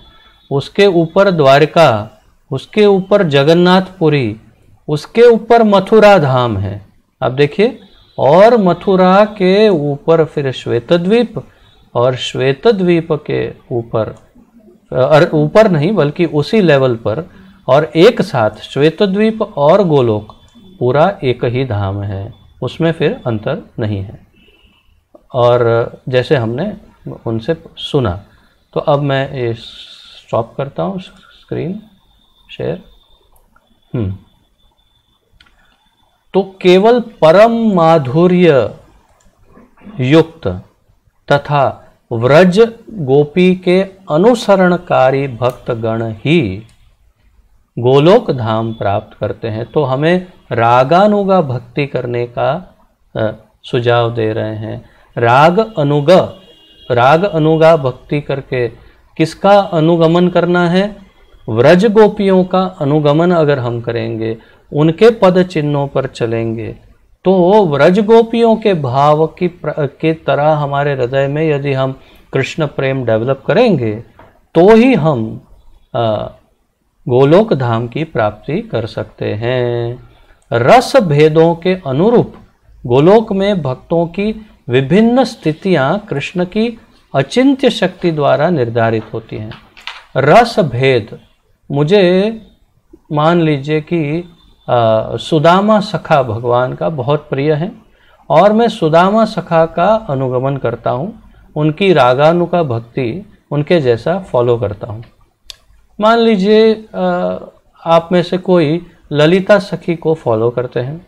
उसके ऊपर द्वारका, उसके ऊपर जगन्नाथपुरी, उसके ऊपर मथुरा धाम है। आप देखिए, और मथुरा के ऊपर फिर श्वेतद्वीप, और श्वेतद्वीप के ऊपर, ऊपर नहीं बल्कि उसी लेवल पर, और एक साथ श्वेतद्वीप और गोलोक पूरा एक ही धाम है, उसमें फिर अंतर नहीं है। और जैसे हमने उनसे सुना, तो अब मैं ये स्टॉप करता हूँ स्क्रीन शेयर। तो केवल परम माधुर्य युक्त तथा व्रज गोपी के अनुसरणकारी भक्तगण ही गोलोक धाम प्राप्त करते हैं। तो हमें रागानुगा भक्ति करने का सुझाव दे रहे हैं। राग अनुगा भक्ति करके किसका अनुगमन करना है? व्रज गोपियों का अनुगमन अगर हम करेंगे, उनके पद चिन्हों पर चलेंगे, तो व्रज गोपियों के भाव की तरह हमारे हृदय में यदि हम कृष्ण प्रेम डेवलप करेंगे तो ही हम गोलोक धाम की प्राप्ति कर सकते हैं। रस भेदों के अनुरूप गोलोक में भक्तों की विभिन्न स्थितियां कृष्ण की अचिंत्य शक्ति द्वारा निर्धारित होती हैं। रस भेद, मुझे मान लीजिए कि सुदामा सखा भगवान का बहुत प्रिय है और मैं सुदामा सखा का अनुगमन करता हूँ, उनकी रागानुगा भक्ति उनके जैसा फॉलो करता हूँ। मान लीजिए आप में से कोई ललिता सखी को फॉलो करते हैं,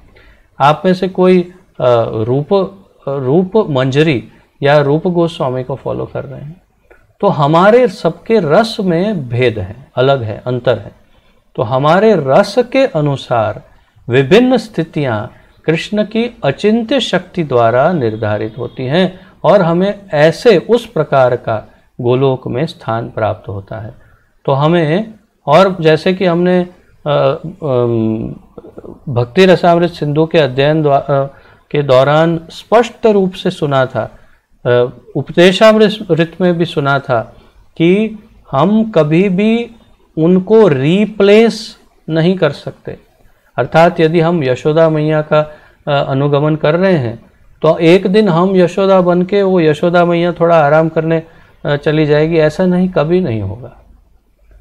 आप में से कोई रूप मंजरी या रूप गोस्वामी को फॉलो कर रहे हैं, तो हमारे सबके रस में भेद है, अलग है, अंतर है। तो हमारे रस के अनुसार विभिन्न स्थितियां कृष्ण की अचिंत्य शक्ति द्वारा निर्धारित होती हैं और हमें ऐसे उस प्रकार का गोलोक में स्थान प्राप्त होता है। तो हमें, और जैसे कि हमने भक्ति रसामृत सिंधु के अध्ययन के दौरान स्पष्ट रूप से सुना था, उपदेशामृत में भी सुना था कि हम कभी भी उनको रिप्लेस नहीं कर सकते। अर्थात यदि हम यशोदा मैया का अनुगमन कर रहे हैं तो एक दिन हम यशोदा बन के वो यशोदा मैया थोड़ा आराम करने चली जाएगी, ऐसा नहीं, कभी नहीं होगा।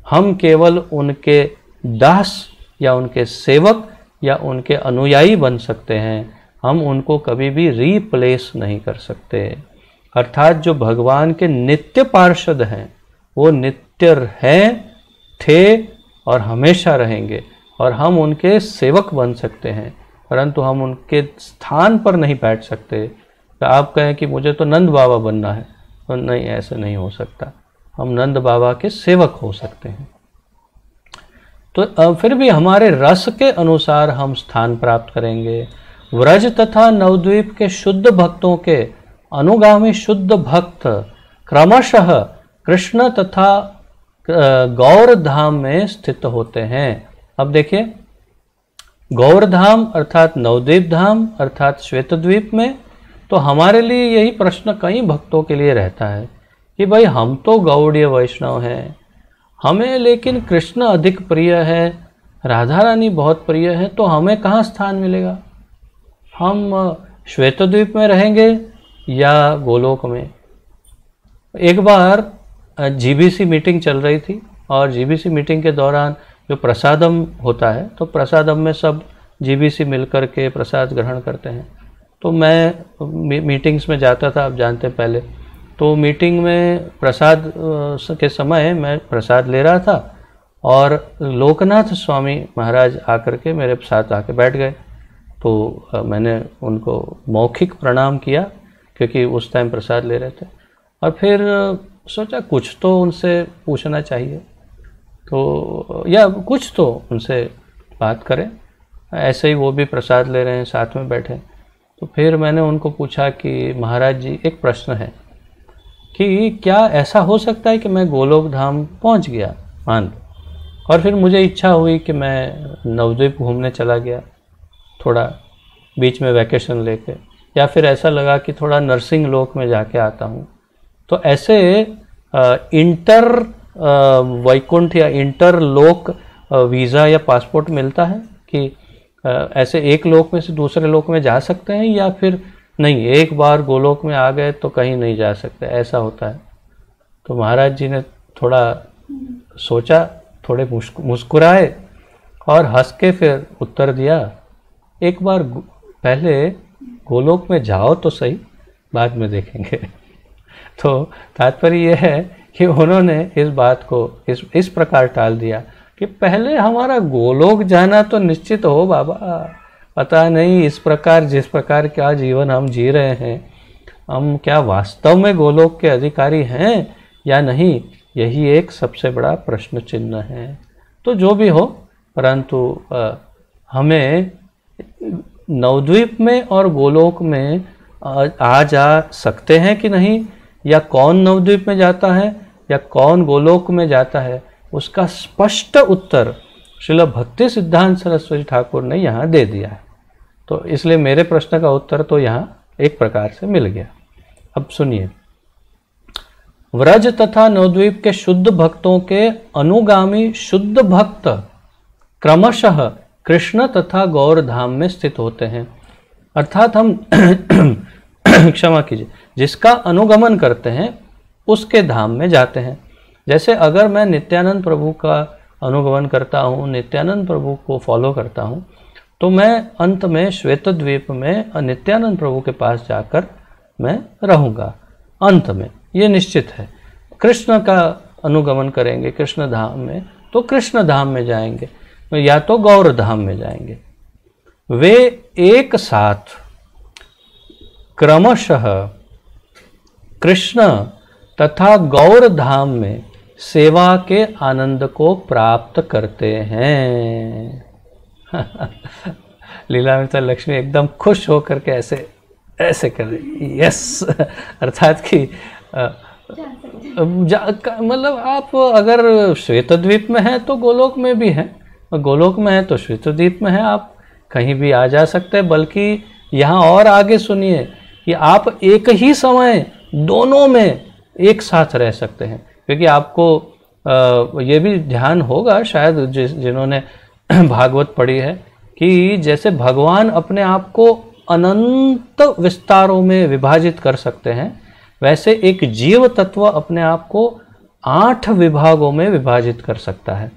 हम केवल उनके दास या उनके सेवक या उनके अनुयायी बन सकते हैं, हम उनको कभी भी रिप्लेस नहीं कर सकते। अर्थात जो भगवान के नित्य पार्षद हैं वो नित्य हैं, थे और हमेशा रहेंगे, और हम उनके सेवक बन सकते हैं, परंतु हम उनके स्थान पर नहीं बैठ सकते। तो आप कहें कि मुझे तो नंद बाबा बनना है, तो नहीं, ऐसा नहीं हो सकता। हम नंद बाबा के सेवक हो सकते हैं। तो फिर भी हमारे रस के अनुसार हम स्थान प्राप्त करेंगे। व्रज तथा नवद्वीप के शुद्ध भक्तों के अनुगामी शुद्ध भक्त क्रमशः कृष्ण तथा गौर धाम में स्थित होते हैं। अब देखिए, गौर धाम अर्थात नवद्वीप धाम अर्थात श्वेतद्वीप में, तो हमारे लिए यही प्रश्न कई भक्तों के लिए रहता है कि भाई हम तो गौड़ीय वैष्णव हैं, हमें लेकिन कृष्ण अधिक प्रिय है, राधा रानी बहुत प्रिय है, तो हमें कहाँ स्थान मिलेगा? हम श्वेतद्वीप में रहेंगे या गोलोक में? एक बार जीबीसी मीटिंग चल रही थी और जीबीसी मीटिंग के दौरान जो प्रसादम होता है, तो प्रसादम में सब जीबीसी मिलकर के प्रसाद ग्रहण करते हैं। तो मैं मीटिंग्स में जाता था, आप जानते हैं पहले, तो मीटिंग में प्रसाद के समय मैं प्रसाद ले रहा था और लोकनाथ स्वामी महाराज आकर के मेरे साथ आके बैठ गए। तो मैंने उनको मौखिक प्रणाम किया क्योंकि उस टाइम प्रसाद ले रहे थे, और फिर सोचा कुछ तो उनसे पूछना चाहिए, तो या कुछ तो उनसे बात करें। ऐसे ही वो भी प्रसाद ले रहे हैं, साथ में बैठे। तो फिर मैंने उनको पूछा कि महाराज जी, एक प्रश्न है कि क्या ऐसा हो सकता है कि मैं गोलोक धाम पहुंच गया मान लो, और फिर मुझे इच्छा हुई कि मैं नवद्वीप घूमने चला गया थोड़ा बीच में वैकेशन लेके, या फिर ऐसा लगा कि थोड़ा नरसिंह लोक में जाके आता हूँ, तो ऐसे इंटर वैकुंठ या इंटर लोक वीज़ा या पासपोर्ट मिलता है कि ऐसे एक लोक में से दूसरे लोक में जा सकते हैं, या फिर नहीं, एक बार गोलोक में आ गए तो कहीं नहीं जा सकते, ऐसा होता है? तो महाराज जी ने थोड़ा सोचा, थोड़े मुस्कुराए और हंस के फिर उत्तर दिया, एक बार पहले गोलोक में जाओ तो सही, बाद में देखेंगे। तो तात्पर्य यह है कि उन्होंने इस बात को इस प्रकार टाल दिया कि पहले हमारा गोलोक जाना तो निश्चित हो बाबा, पता नहीं इस प्रकार जिस प्रकार का जीवन हम जी रहे हैं, हम क्या वास्तव में गोलोक के अधिकारी हैं या नहीं, यही एक सबसे बड़ा प्रश्न चिन्ह है। तो जो भी हो, परंतु हमें नवद्वीप में और गोलोक में आ जा सकते हैं कि नहीं, या कौन नवद्वीप में जाता है या कौन गोलोक में जाता है, उसका स्पष्ट उत्तर श्रील भक्ति सिद्धांत सरस्वती ठाकुर ने यहाँ दे दिया है। तो इसलिए मेरे प्रश्न का उत्तर तो यहाँ एक प्रकार से मिल गया। अब सुनिए, व्रज तथा नवद्वीप के शुद्ध भक्तों के अनुगामी शुद्ध भक्त क्रमशः कृष्ण तथा गौर धाम में स्थित होते हैं। अर्थात हम क्षमा कीजिए, जिसका अनुगमन करते हैं उसके धाम में जाते हैं। जैसे अगर मैं नित्यानंद प्रभु का अनुगमन करता हूँ, नित्यानंद प्रभु को फॉलो करता हूँ, तो मैं अंत में श्वेतद्वीप में नित्यानंद प्रभु के पास जाकर मैं रहूँगा अंत में, ये निश्चित है। कृष्ण का अनुगमन करेंगे कृष्ण धाम में तो कृष्ण धाम में जाएंगे या तो गौर धाम में जाएंगे। वे एक साथ क्रमशः कृष्ण तथा गौर धाम में सेवा के आनंद को प्राप्त करते हैं। लीलामृता लक्ष्मी एकदम खुश होकर के ऐसे ऐसे कर रही, यस, अर्थात कि मतलब आप अगर श्वेतद्वीप में हैं तो गोलोक में भी हैं, गोलोक में है तो श्वेतद्वीप में है, आप कहीं भी आ जा सकते हैं। बल्कि यहाँ और आगे सुनिए कि आप एक ही समय दोनों में एक साथ रह सकते हैं, क्योंकि आपको ये भी ध्यान होगा शायद जिन्होंने भागवत पढ़ी है कि जैसे भगवान अपने आप को अनंत विस्तारों में विभाजित कर सकते हैं, वैसे एक जीव तत्व अपने आप को 8 विभागों में विभाजित कर सकता है।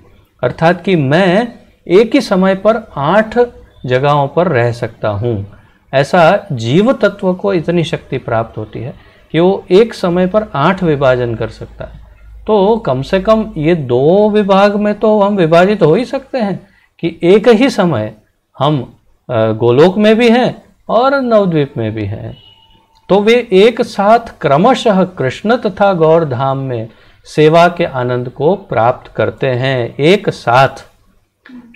अर्थात कि मैं एक ही समय पर 8 जगहों पर रह सकता हूँ। ऐसा जीव तत्व को इतनी शक्ति प्राप्त होती है कि वो एक समय पर 8 विभाजन कर सकता है। तो कम से कम ये 2 विभाग में तो हम विभाजित हो ही सकते हैं कि एक ही समय हम गोलोक में भी हैं और नवद्वीप में भी हैं। तो वे एक साथ क्रमशः कृष्ण तथा गौर धाम में सेवा के आनंद को प्राप्त करते हैं। एक साथ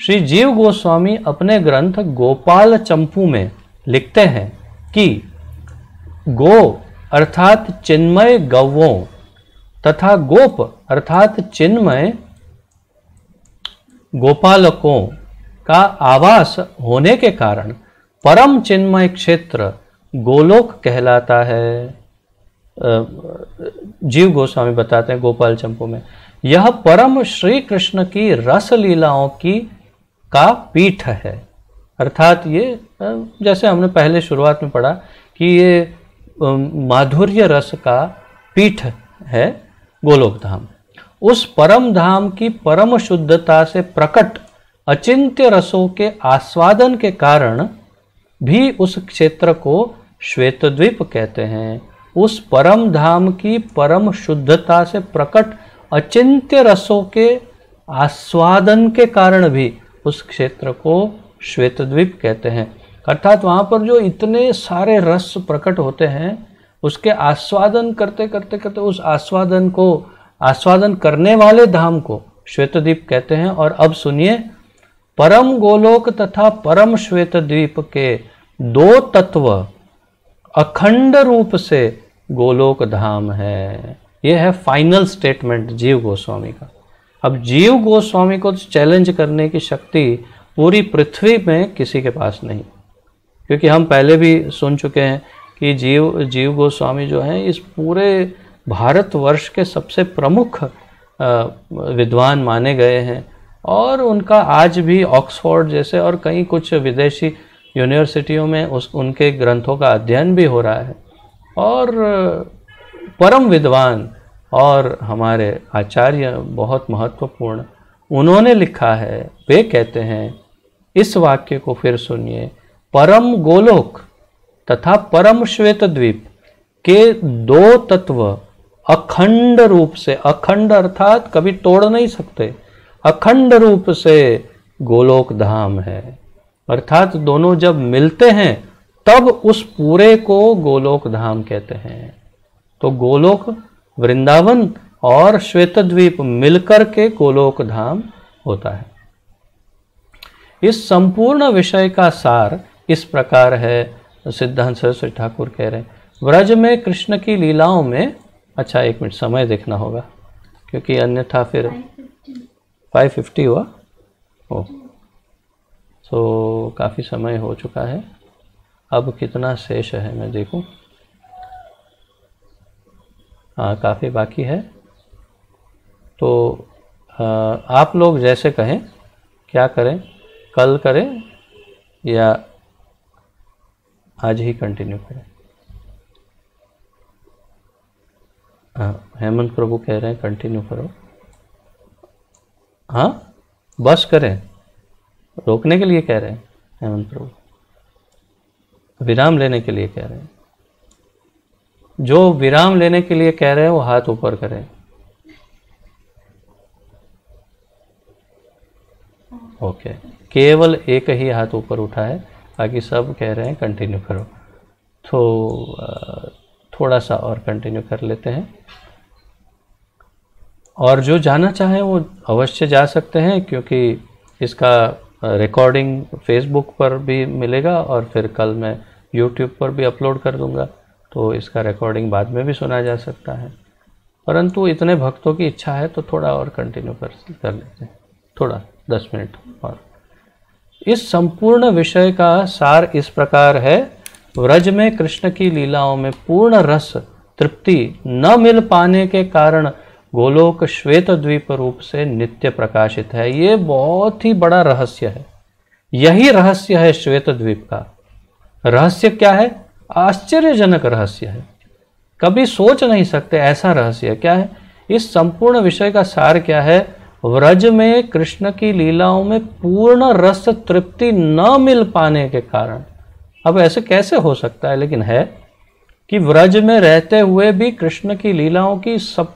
श्री जीव गोस्वामी अपने ग्रंथ गोपाल चंपू में लिखते हैं कि गो अर्थात चिन्मय गौवों तथा गोप अर्थात चिन्मय गोपालकों का आवास होने के कारण परम चिन्मय क्षेत्र गोलोक कहलाता है। जीव गोस्वामी बताते हैं गोपाल चंपू में, यह परम श्री कृष्ण की रस लीलाओं की का पीठ है। अर्थात ये जैसे हमने पहले शुरुआत में पढ़ा कि ये माधुर्य रस का पीठ है गोलोक धाम। उस परम धाम की परम शुद्धता से प्रकट अचिंत्य रसों के आस्वादन के कारण भी उस क्षेत्र को श्वेतद्वीप कहते हैं। उस परम धाम की परम शुद्धता से प्रकट अचिंत्य रसों के आस्वादन के कारण भी उस क्षेत्र को श्वेतद्वीप कहते हैं। अर्थात वहाँ पर जो इतने सारे रस प्रकट होते हैं उसके आस्वादन करते करते करते उस आस्वादन करने वाले धाम को श्वेतद्वीप कहते हैं। और अब सुनिए, परम गोलोक तथा परम श्वेतद्वीप के 2 तत्व अखंड रूप से गोलोक धाम है। यह है फाइनल स्टेटमेंट जीव गोस्वामी का। अब जीव गोस्वामी को चैलेंज करने की शक्ति पूरी पृथ्वी में किसी के पास नहीं, क्योंकि हम पहले भी सुन चुके हैं कि जीव गोस्वामी जो हैं इस पूरे भारतवर्ष के सबसे प्रमुख विद्वान माने गए हैं और उनका आज भी ऑक्सफोर्ड जैसे और कई कुछ विदेशी यूनिवर्सिटियों में उनके ग्रंथों का अध्ययन भी हो रहा है। और परम विद्वान और हमारे आचार्य बहुत महत्वपूर्ण उन्होंने लिखा है, वे कहते हैं, इस वाक्य को फिर सुनिए, परम गोलोक तथा परम श्वेतद्वीप के 2 तत्व अखंड रूप से, अखंड अर्थात कभी तोड़ नहीं सकते, अखंड रूप से गोलोक धाम है। अर्थात दोनों जब मिलते हैं तब उस पूरे को गोलोक धाम कहते हैं। तो गोलोक वृंदावन और श्वेतद्वीप मिलकर के गोलोक धाम होता है। इस संपूर्ण विषय का सार इस प्रकार है, सिद्धांत सरस्वती ठाकुर कह रहे हैं, व्रज में कृष्ण की लीलाओं में, अच्छा 1 मिनट समय देखना होगा क्योंकि अन्यथा फिर 5:50 हुआ। तो काफ़ी समय हो चुका है। अब कितना शेष है मैं देखूं। हाँ, काफ़ी बाकी है। तो आप लोग जैसे कहें, क्या करें, कल करें या आज ही कंटिन्यू करें। हाँ, हेमंत प्रभु कह रहे हैं कंटिन्यू करो। हाँ, बस करें, रोकने के लिए कह रहे हैं हेमंत प्रभु, विराम लेने के लिए कह रहे हैं। जो विराम लेने के लिए कह रहे हैं वो हाथ ऊपर करें। ओके, केवल एक ही हाथ ऊपर उठा है, बाकी सब कह रहे हैं कंटिन्यू करो। तो थोड़ा सा और कंटिन्यू कर लेते हैं, और जो जाना चाहें वो अवश्य जा सकते हैं, क्योंकि इसका रिकॉर्डिंग फेसबुक पर भी मिलेगा और फिर कल मैं यूट्यूब पर भी अपलोड कर दूंगा, तो इसका रिकॉर्डिंग बाद में भी सुना जा सकता है। परंतु इतने भक्तों की इच्छा है तो थोड़ा और कंटिन्यू कर लेते हैं, थोड़ा 10 मिनट और। इस संपूर्ण विषय का सार इस प्रकार है, व्रज में कृष्ण की लीलाओं में पूर्ण रस तृप्ति न मिल पाने के कारण गोलोक श्वेत द्वीप रूप से नित्य प्रकाशित है। ये बहुत ही बड़ा रहस्य है, यही रहस्य है श्वेत द्वीप का। रहस्य क्या है? आश्चर्यजनक रहस्य है, कभी सोच नहीं सकते ऐसा रहस्य क्या है। इस संपूर्ण विषय का सार क्या है? व्रज में कृष्ण की लीलाओं में पूर्ण रस तृप्ति न मिल पाने के कारण। अब ऐसे कैसे हो सकता है, लेकिन है कि व्रज में रहते हुए भी कृष्ण की लीलाओं की सब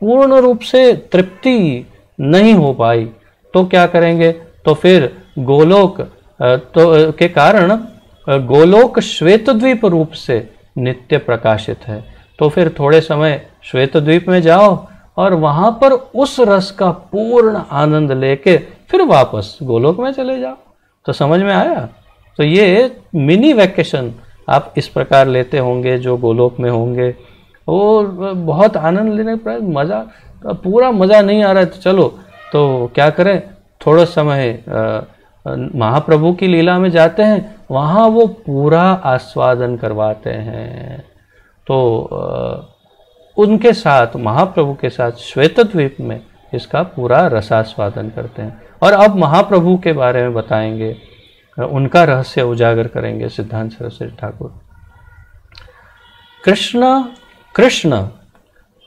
पूर्ण रूप से तृप्ति नहीं हो पाई, तो क्या करेंगे? तो फिर गोलोक तो के कारण गोलोक श्वेत द्वीप रूप से नित्य प्रकाशित है। तो फिर थोड़े समय श्वेत द्वीप में जाओ और वहां पर उस रस का पूर्ण आनंद लेके फिर वापस गोलोक में चले जाओ। तो समझ में आया? तो ये मिनी वैकेशन आप इस प्रकार लेते होंगे, जो गोलोक में होंगे, और बहुत आनंद लेने पर मज़ा, पूरा मज़ा नहीं आ रहा है तो चलो, तो क्या करें, थोड़ा समय महाप्रभु की लीला में जाते हैं, वहाँ वो पूरा आस्वादन करवाते हैं। तो उनके साथ, महाप्रभु के साथ श्वेत द्वीप में इसका पूरा रसास्वादन करते हैं। और अब महाप्रभु के बारे में बताएंगे, उनका रहस्य उजागर करेंगे सिद्धांत सरस्वती ठाकुर। कृष्ण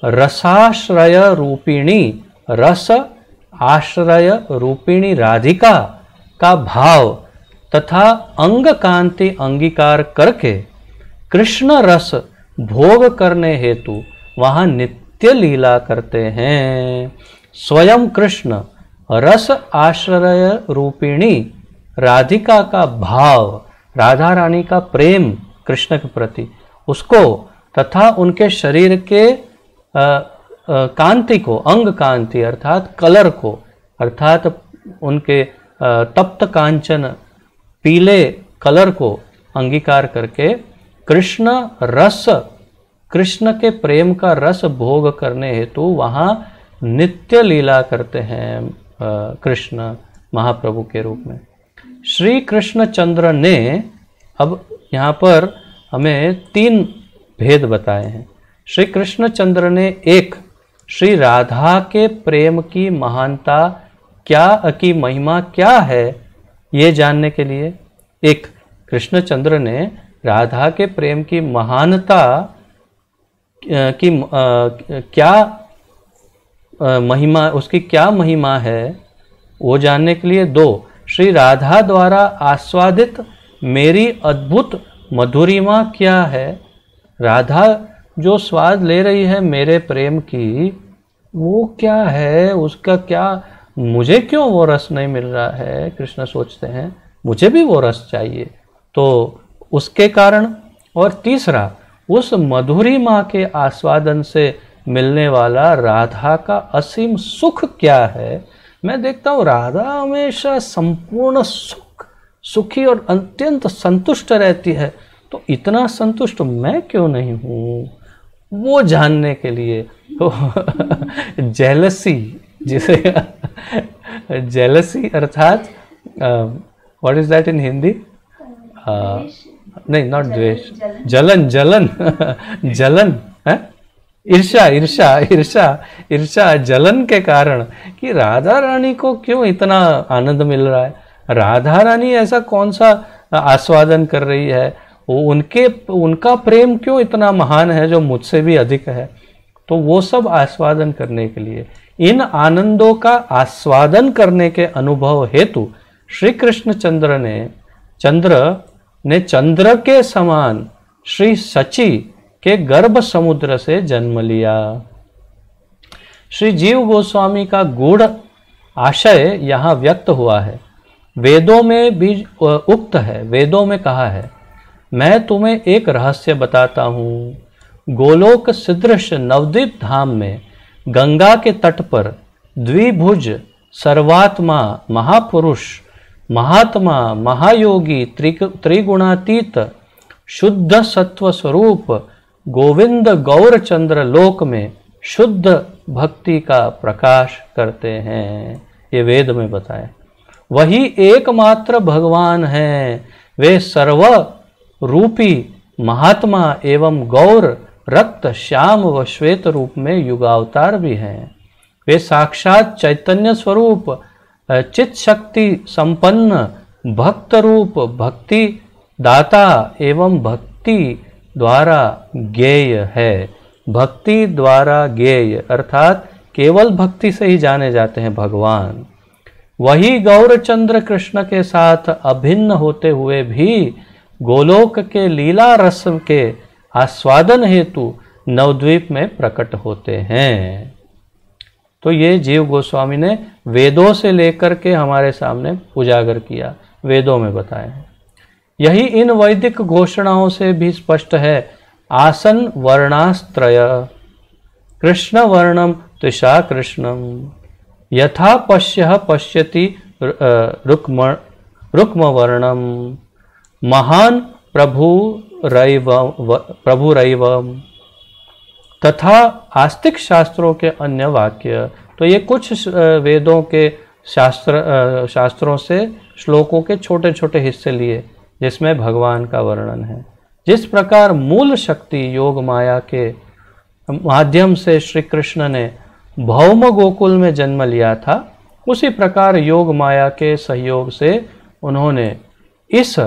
रसाश्रय रूपिणी, रस आश्रय रूपिणी राधिका का भाव तथा अंग कांति अंगीकार करके कृष्ण रस भोग करने हेतु वहां नित्य लीला करते हैं। स्वयं कृष्ण रस आश्रय रूपिणी राधिका का भाव, राधा रानी का प्रेम कृष्ण के प्रति, उसको तथा उनके शरीर के कांति को, अंग कांति अर्थात कलर को, अर्थात उनके तप्त कांचन पीले कलर को अंगीकार करके कृष्ण रस, कृष्ण के प्रेम का रस भोग करने हेतु वहाँ नित्य लीला करते हैं कृष्ण महाप्रभु के रूप में। श्री कृष्णचंद्र ने अब यहाँ पर हमें 3 भेद बताए हैं। श्री कृष्णचंद्र ने एक, श्री राधा के प्रेम की महानता क्या, की महिमा क्या है, ये जानने के लिए एक, कृष्णचंद्र ने राधा के प्रेम की महानता की क्या महिमा, उसकी क्या महिमा है वो जानने के लिए 2, श्री राधा द्वारा आस्वादित मेरी अद्भुत मधुरिमा क्या है, राधा जो स्वाद ले रही है मेरे प्रेम की वो क्या है, उसका क्या, मुझे क्यों वो रस नहीं मिल रहा है। कृष्ण सोचते हैं मुझे भी वो रस चाहिए, तो उसके कारण। और तीसरा, उस मधुरिमा के आस्वादन से मिलने वाला राधा का असीम सुख क्या है। मैं देखता हूँ राधा हमेशा संपूर्ण सुखी और अत्यंत संतुष्ट रहती है, तो इतना संतुष्ट मैं क्यों नहीं हूँ, वो जानने के लिए तो जेलसी, जिसे जेलसी अर्थात what is that in Hindi, नहीं, नॉट द्वेष, जलन जलन जलन है, ईर्ष्या ईर्ष्या ईर्ष्या ईर्ष्या, जलन के कारण कि राधा रानी को क्यों इतना आनंद मिल रहा है, राधा रानी ऐसा कौन सा आस्वादन कर रही है, वो उनका प्रेम क्यों इतना महान है जो मुझसे भी अधिक है। तो वो सब आस्वादन करने के लिए, इन आनंदों का आस्वादन करने के अनुभव हेतु श्री कृष्ण चंद्र ने चंद्र के समान श्री सची के गर्भ समुद्र से जन्म लिया। श्री जीव गोस्वामी का गूढ़ आशय यहाँ व्यक्त हुआ है, वेदों में भी उक्त है, वेदों में कहा है, मैं तुम्हें एक रहस्य बताता हूँ। गोलोक सदृश नवद्वीप धाम में गंगा के तट पर द्विभुज सर्वात्मा महापुरुष महात्मा महायोगी त्रिगुणातीत शुद्ध सत्व स्वरूप गोविंद गौरचंद्र लोक में शुद्ध भक्ति का प्रकाश करते हैं। ये वेद में बताया, वही एकमात्र भगवान हैं। वे सर्व रूपी महात्मा एवं गौर रक्त श्याम व श्वेत रूप में युगावतार भी हैं। वे साक्षात चैतन्य स्वरूप चित शक्ति संपन्न भक्त रूप भक्ति दाता एवं भक्ति द्वारा ज्ञेय है। भक्ति द्वारा ज्ञेय अर्थात केवल भक्ति से ही जाने जाते हैं भगवान। वही गौरचंद्र कृष्ण के साथ अभिन्न होते हुए भी गोलोक के लीला रस के आस्वादन हेतु नवद्वीप में प्रकट होते हैं। तो ये जीव गोस्वामी ने वेदों से लेकर के हमारे सामने उजागर किया, वेदों में बताया है। यही इन वैदिक घोषणाओं से भी स्पष्ट है। आसन वर्णास्त्रय कृष्ण वर्णम त्रिषा कृष्णम यथा पश्य पश्यति रुक्म वर्णम महान प्रभुरैव तथा आस्तिक शास्त्रों के अन्य वाक्य। तो ये कुछ वेदों के शास्त्रों से श्लोकों के छोटे छोटे हिस्से लिए जिसमें भगवान का वर्णन है। जिस प्रकार मूल शक्ति योग माया के माध्यम से श्री कृष्ण ने भौम गोकुल में जन्म लिया था, उसी प्रकार योग माया के सहयोग से उन्होंने इस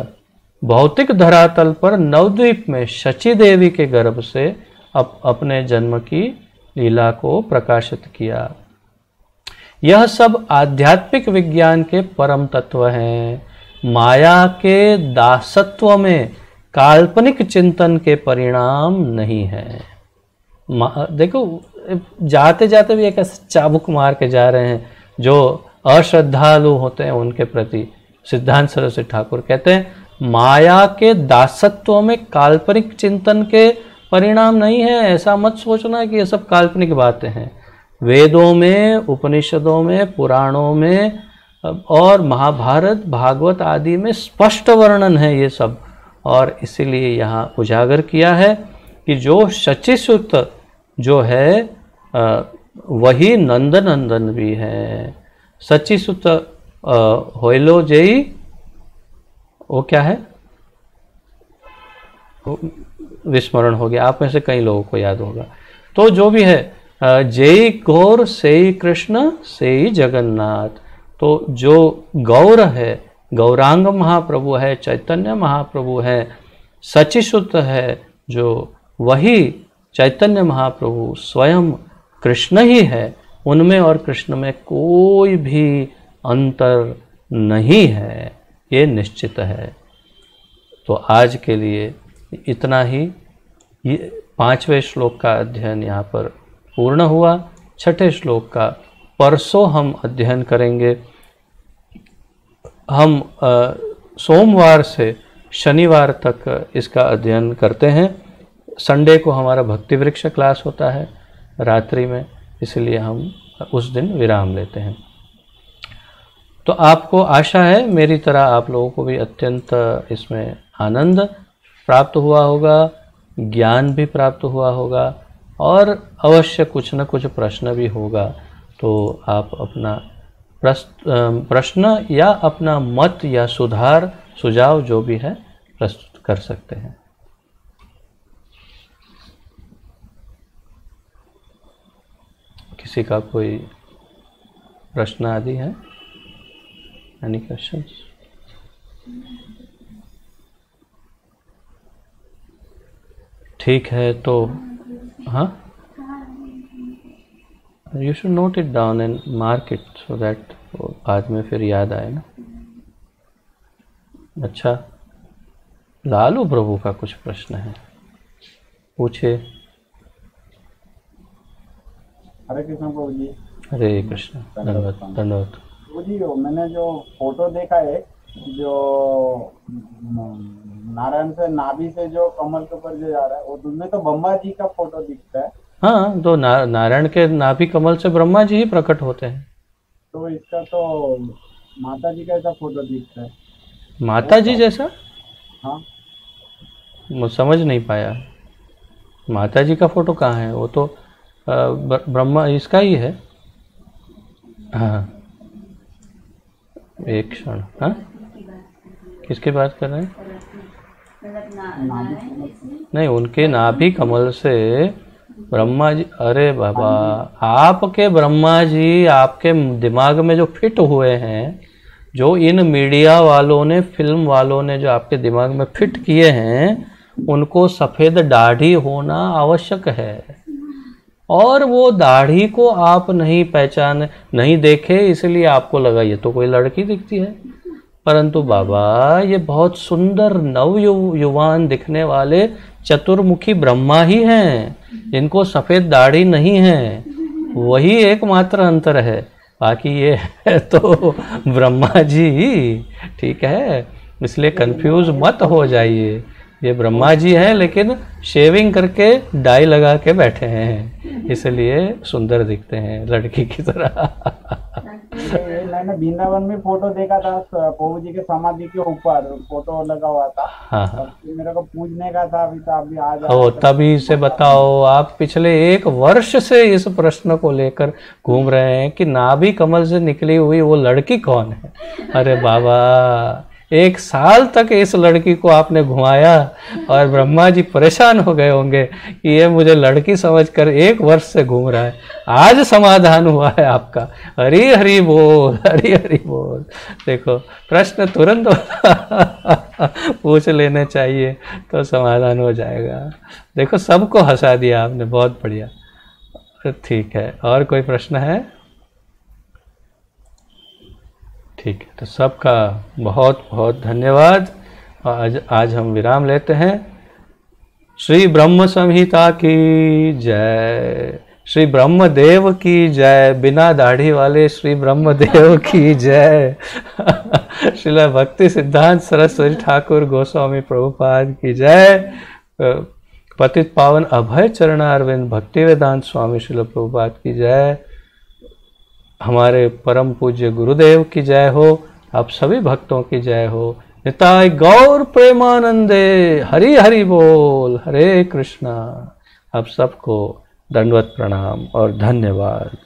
भौतिक धरातल पर नवद्वीप में शची देवी के गर्भ से अपने जन्म की लीला को प्रकाशित किया। यह सब आध्यात्मिक विज्ञान के परम तत्व हैं। माया के दासत्व में काल्पनिक चिंतन के परिणाम नहीं है। देखो, जाते जाते भी एक ऐसा चाबुक मार के जा रहे हैं जो अश्रद्धालु होते हैं उनके प्रति। सिद्धांत सरस्वती ठाकुर कहते हैं माया के दासत्व में काल्पनिक चिंतन के परिणाम नहीं है। ऐसा मत सोचना कि ये सब काल्पनिक बातें हैं। वेदों में, उपनिषदों में, पुराणों में और महाभारत भागवत आदि में स्पष्ट वर्णन है ये सब। और इसीलिए यहाँ उजागर किया है कि जो शचीसुत जो है वही नंदनंदन भी है। शचीसुत होइलो जेई, वो क्या है, विस्मरण हो गया, आप में से कई लोगों को याद होगा। तो जो भी है, जय गौर से कृष्ण से जगन्नाथ। तो जो गौर है, गौरांग महाप्रभु है, चैतन्य महाप्रभु है, शचीसुत है, जो वही चैतन्य महाप्रभु स्वयं कृष्ण ही है। उनमें और कृष्ण में कोई भी अंतर नहीं है, ये निश्चित है। तो आज के लिए इतना ही। ये 5वें श्लोक का अध्ययन यहाँ पर पूर्ण हुआ। 6ठे श्लोक का परसों हम अध्ययन करेंगे। हम सोमवार से शनिवार तक इसका अध्ययन करते हैं। संडे को हमारा भक्ति वृक्ष क्लास होता है रात्रि में, इसलिए हम उस दिन विराम लेते हैं। तो आपको आशा है मेरी तरह आप लोगों को भी अत्यंत इसमें आनंद प्राप्त हुआ होगा, ज्ञान भी प्राप्त हुआ होगा और अवश्य कुछ न कुछ प्रश्न भी होगा। तो आप अपना प्रश्न या अपना मत या सुधार सुझाव जो भी है प्रस्तुत कर सकते हैं। किसी का कोई प्रश्न आदि है? Any questions? ठीक है, तो हाँ, you should note it down and mark it so that बाद में फिर याद आए ना। अच्छा, लालू प्रभु का कुछ प्रश्न है, पूछिए। हरे कृष्ण प्रभु जी। हरे कृष्ण। धन्यवाद धन्यवाद। प्रभु जी, मैंने जो फोटो देखा है, जो नारायण से नाभि से जो कमल के ऊपर जो जा रहा है, वो उसमें तो ब्रह्मा जी का फोटो दिखता है। हाँ, तो नारायण के नाभि कमल से ब्रह्मा जी ही प्रकट होते हैं। तो इसका तो माता जी का ऐसा फोटो दिखता है। माता जी जैसा? हाँ, मैं समझ नहीं पाया। माता जी का फोटो कहाँ है? वो तो ब्रह्मा इसका ही है। हाँ, एक क्षण। हाँ, किसकी बात कर रहे हैं? नहीं, उनके नाभि कमल से ब्रह्मा जी। अरे बाबा, आपके ब्रह्मा जी आपके दिमाग में जो फिट हुए हैं, जो इन मीडिया वालों ने, फिल्म वालों ने जो आपके दिमाग में फिट किए हैं, उनको सफ़ेद दाढ़ी होना आवश्यक है। और वो दाढ़ी को आप नहीं देखे, इसलिए आपको लगा ये तो कोई लड़की दिखती है। परंतु बाबा, ये बहुत सुंदर युवान दिखने वाले चतुर्मुखी ब्रह्मा ही हैं, जिनको सफ़ेद दाढ़ी नहीं है। वही एकमात्र अंतर है, बाकी ये है तो ब्रह्मा जी। ठीक है, इसलिए कंफ्यूज मत हो जाइए। ये ब्रह्मा जी हैं, लेकिन शेविंग करके डाई लगा के बैठे हैं, इसलिए सुंदर दिखते हैं लड़की की तरह। मैंने वृंदावन में फोटो देखा था, प्रभु जी के समाधि के ऊपर फोटो लगा हुआ था। हाँ, मेरे को पूछने का था, अभी तो अभी आ ओ, तभी से बताओ, आप पिछले 1 वर्ष से इस प्रश्न को लेकर घूम रहे हैं कि नाभि कमल से निकली हुई वो लड़की कौन है। अरे बाबा, 1 साल तक इस लड़की को आपने घुमाया और ब्रह्मा जी परेशान हो गए होंगे कि ये मुझे लड़की समझकर 1 वर्ष से घूम रहा है। आज समाधान हुआ है आपका। हरी हरी बोल, हरी हरी बोल। देखो, प्रश्न तुरंत पूछ लेने चाहिए तो समाधान हो जाएगा। देखो, सबको हंसा दिया आपने, बहुत बढ़िया। ठीक है, और कोई प्रश्न है? ठीक है, तो सबका बहुत बहुत धन्यवाद। आज हम विराम लेते हैं। श्री ब्रह्म संहिता की जय, श्री ब्रह्मदेव की जय, बिना दाढ़ी वाले श्री ब्रह्मदेव की जय। श्रील भक्ति सिद्धांत सरस्वती ठाकुर गोस्वामी प्रभुपाद की जय। पतित पावन अभय चरणारविंद भक्ति वेदांत स्वामी श्रील प्रभुपाद की जय। हमारे परम पूज्य गुरुदेव की जय हो। आप सभी भक्तों की जय हो। निताय गौर प्रेमानंदे। हरि हरि बोल। हरे कृष्णा। आप सबको दंडवत प्रणाम और धन्यवाद।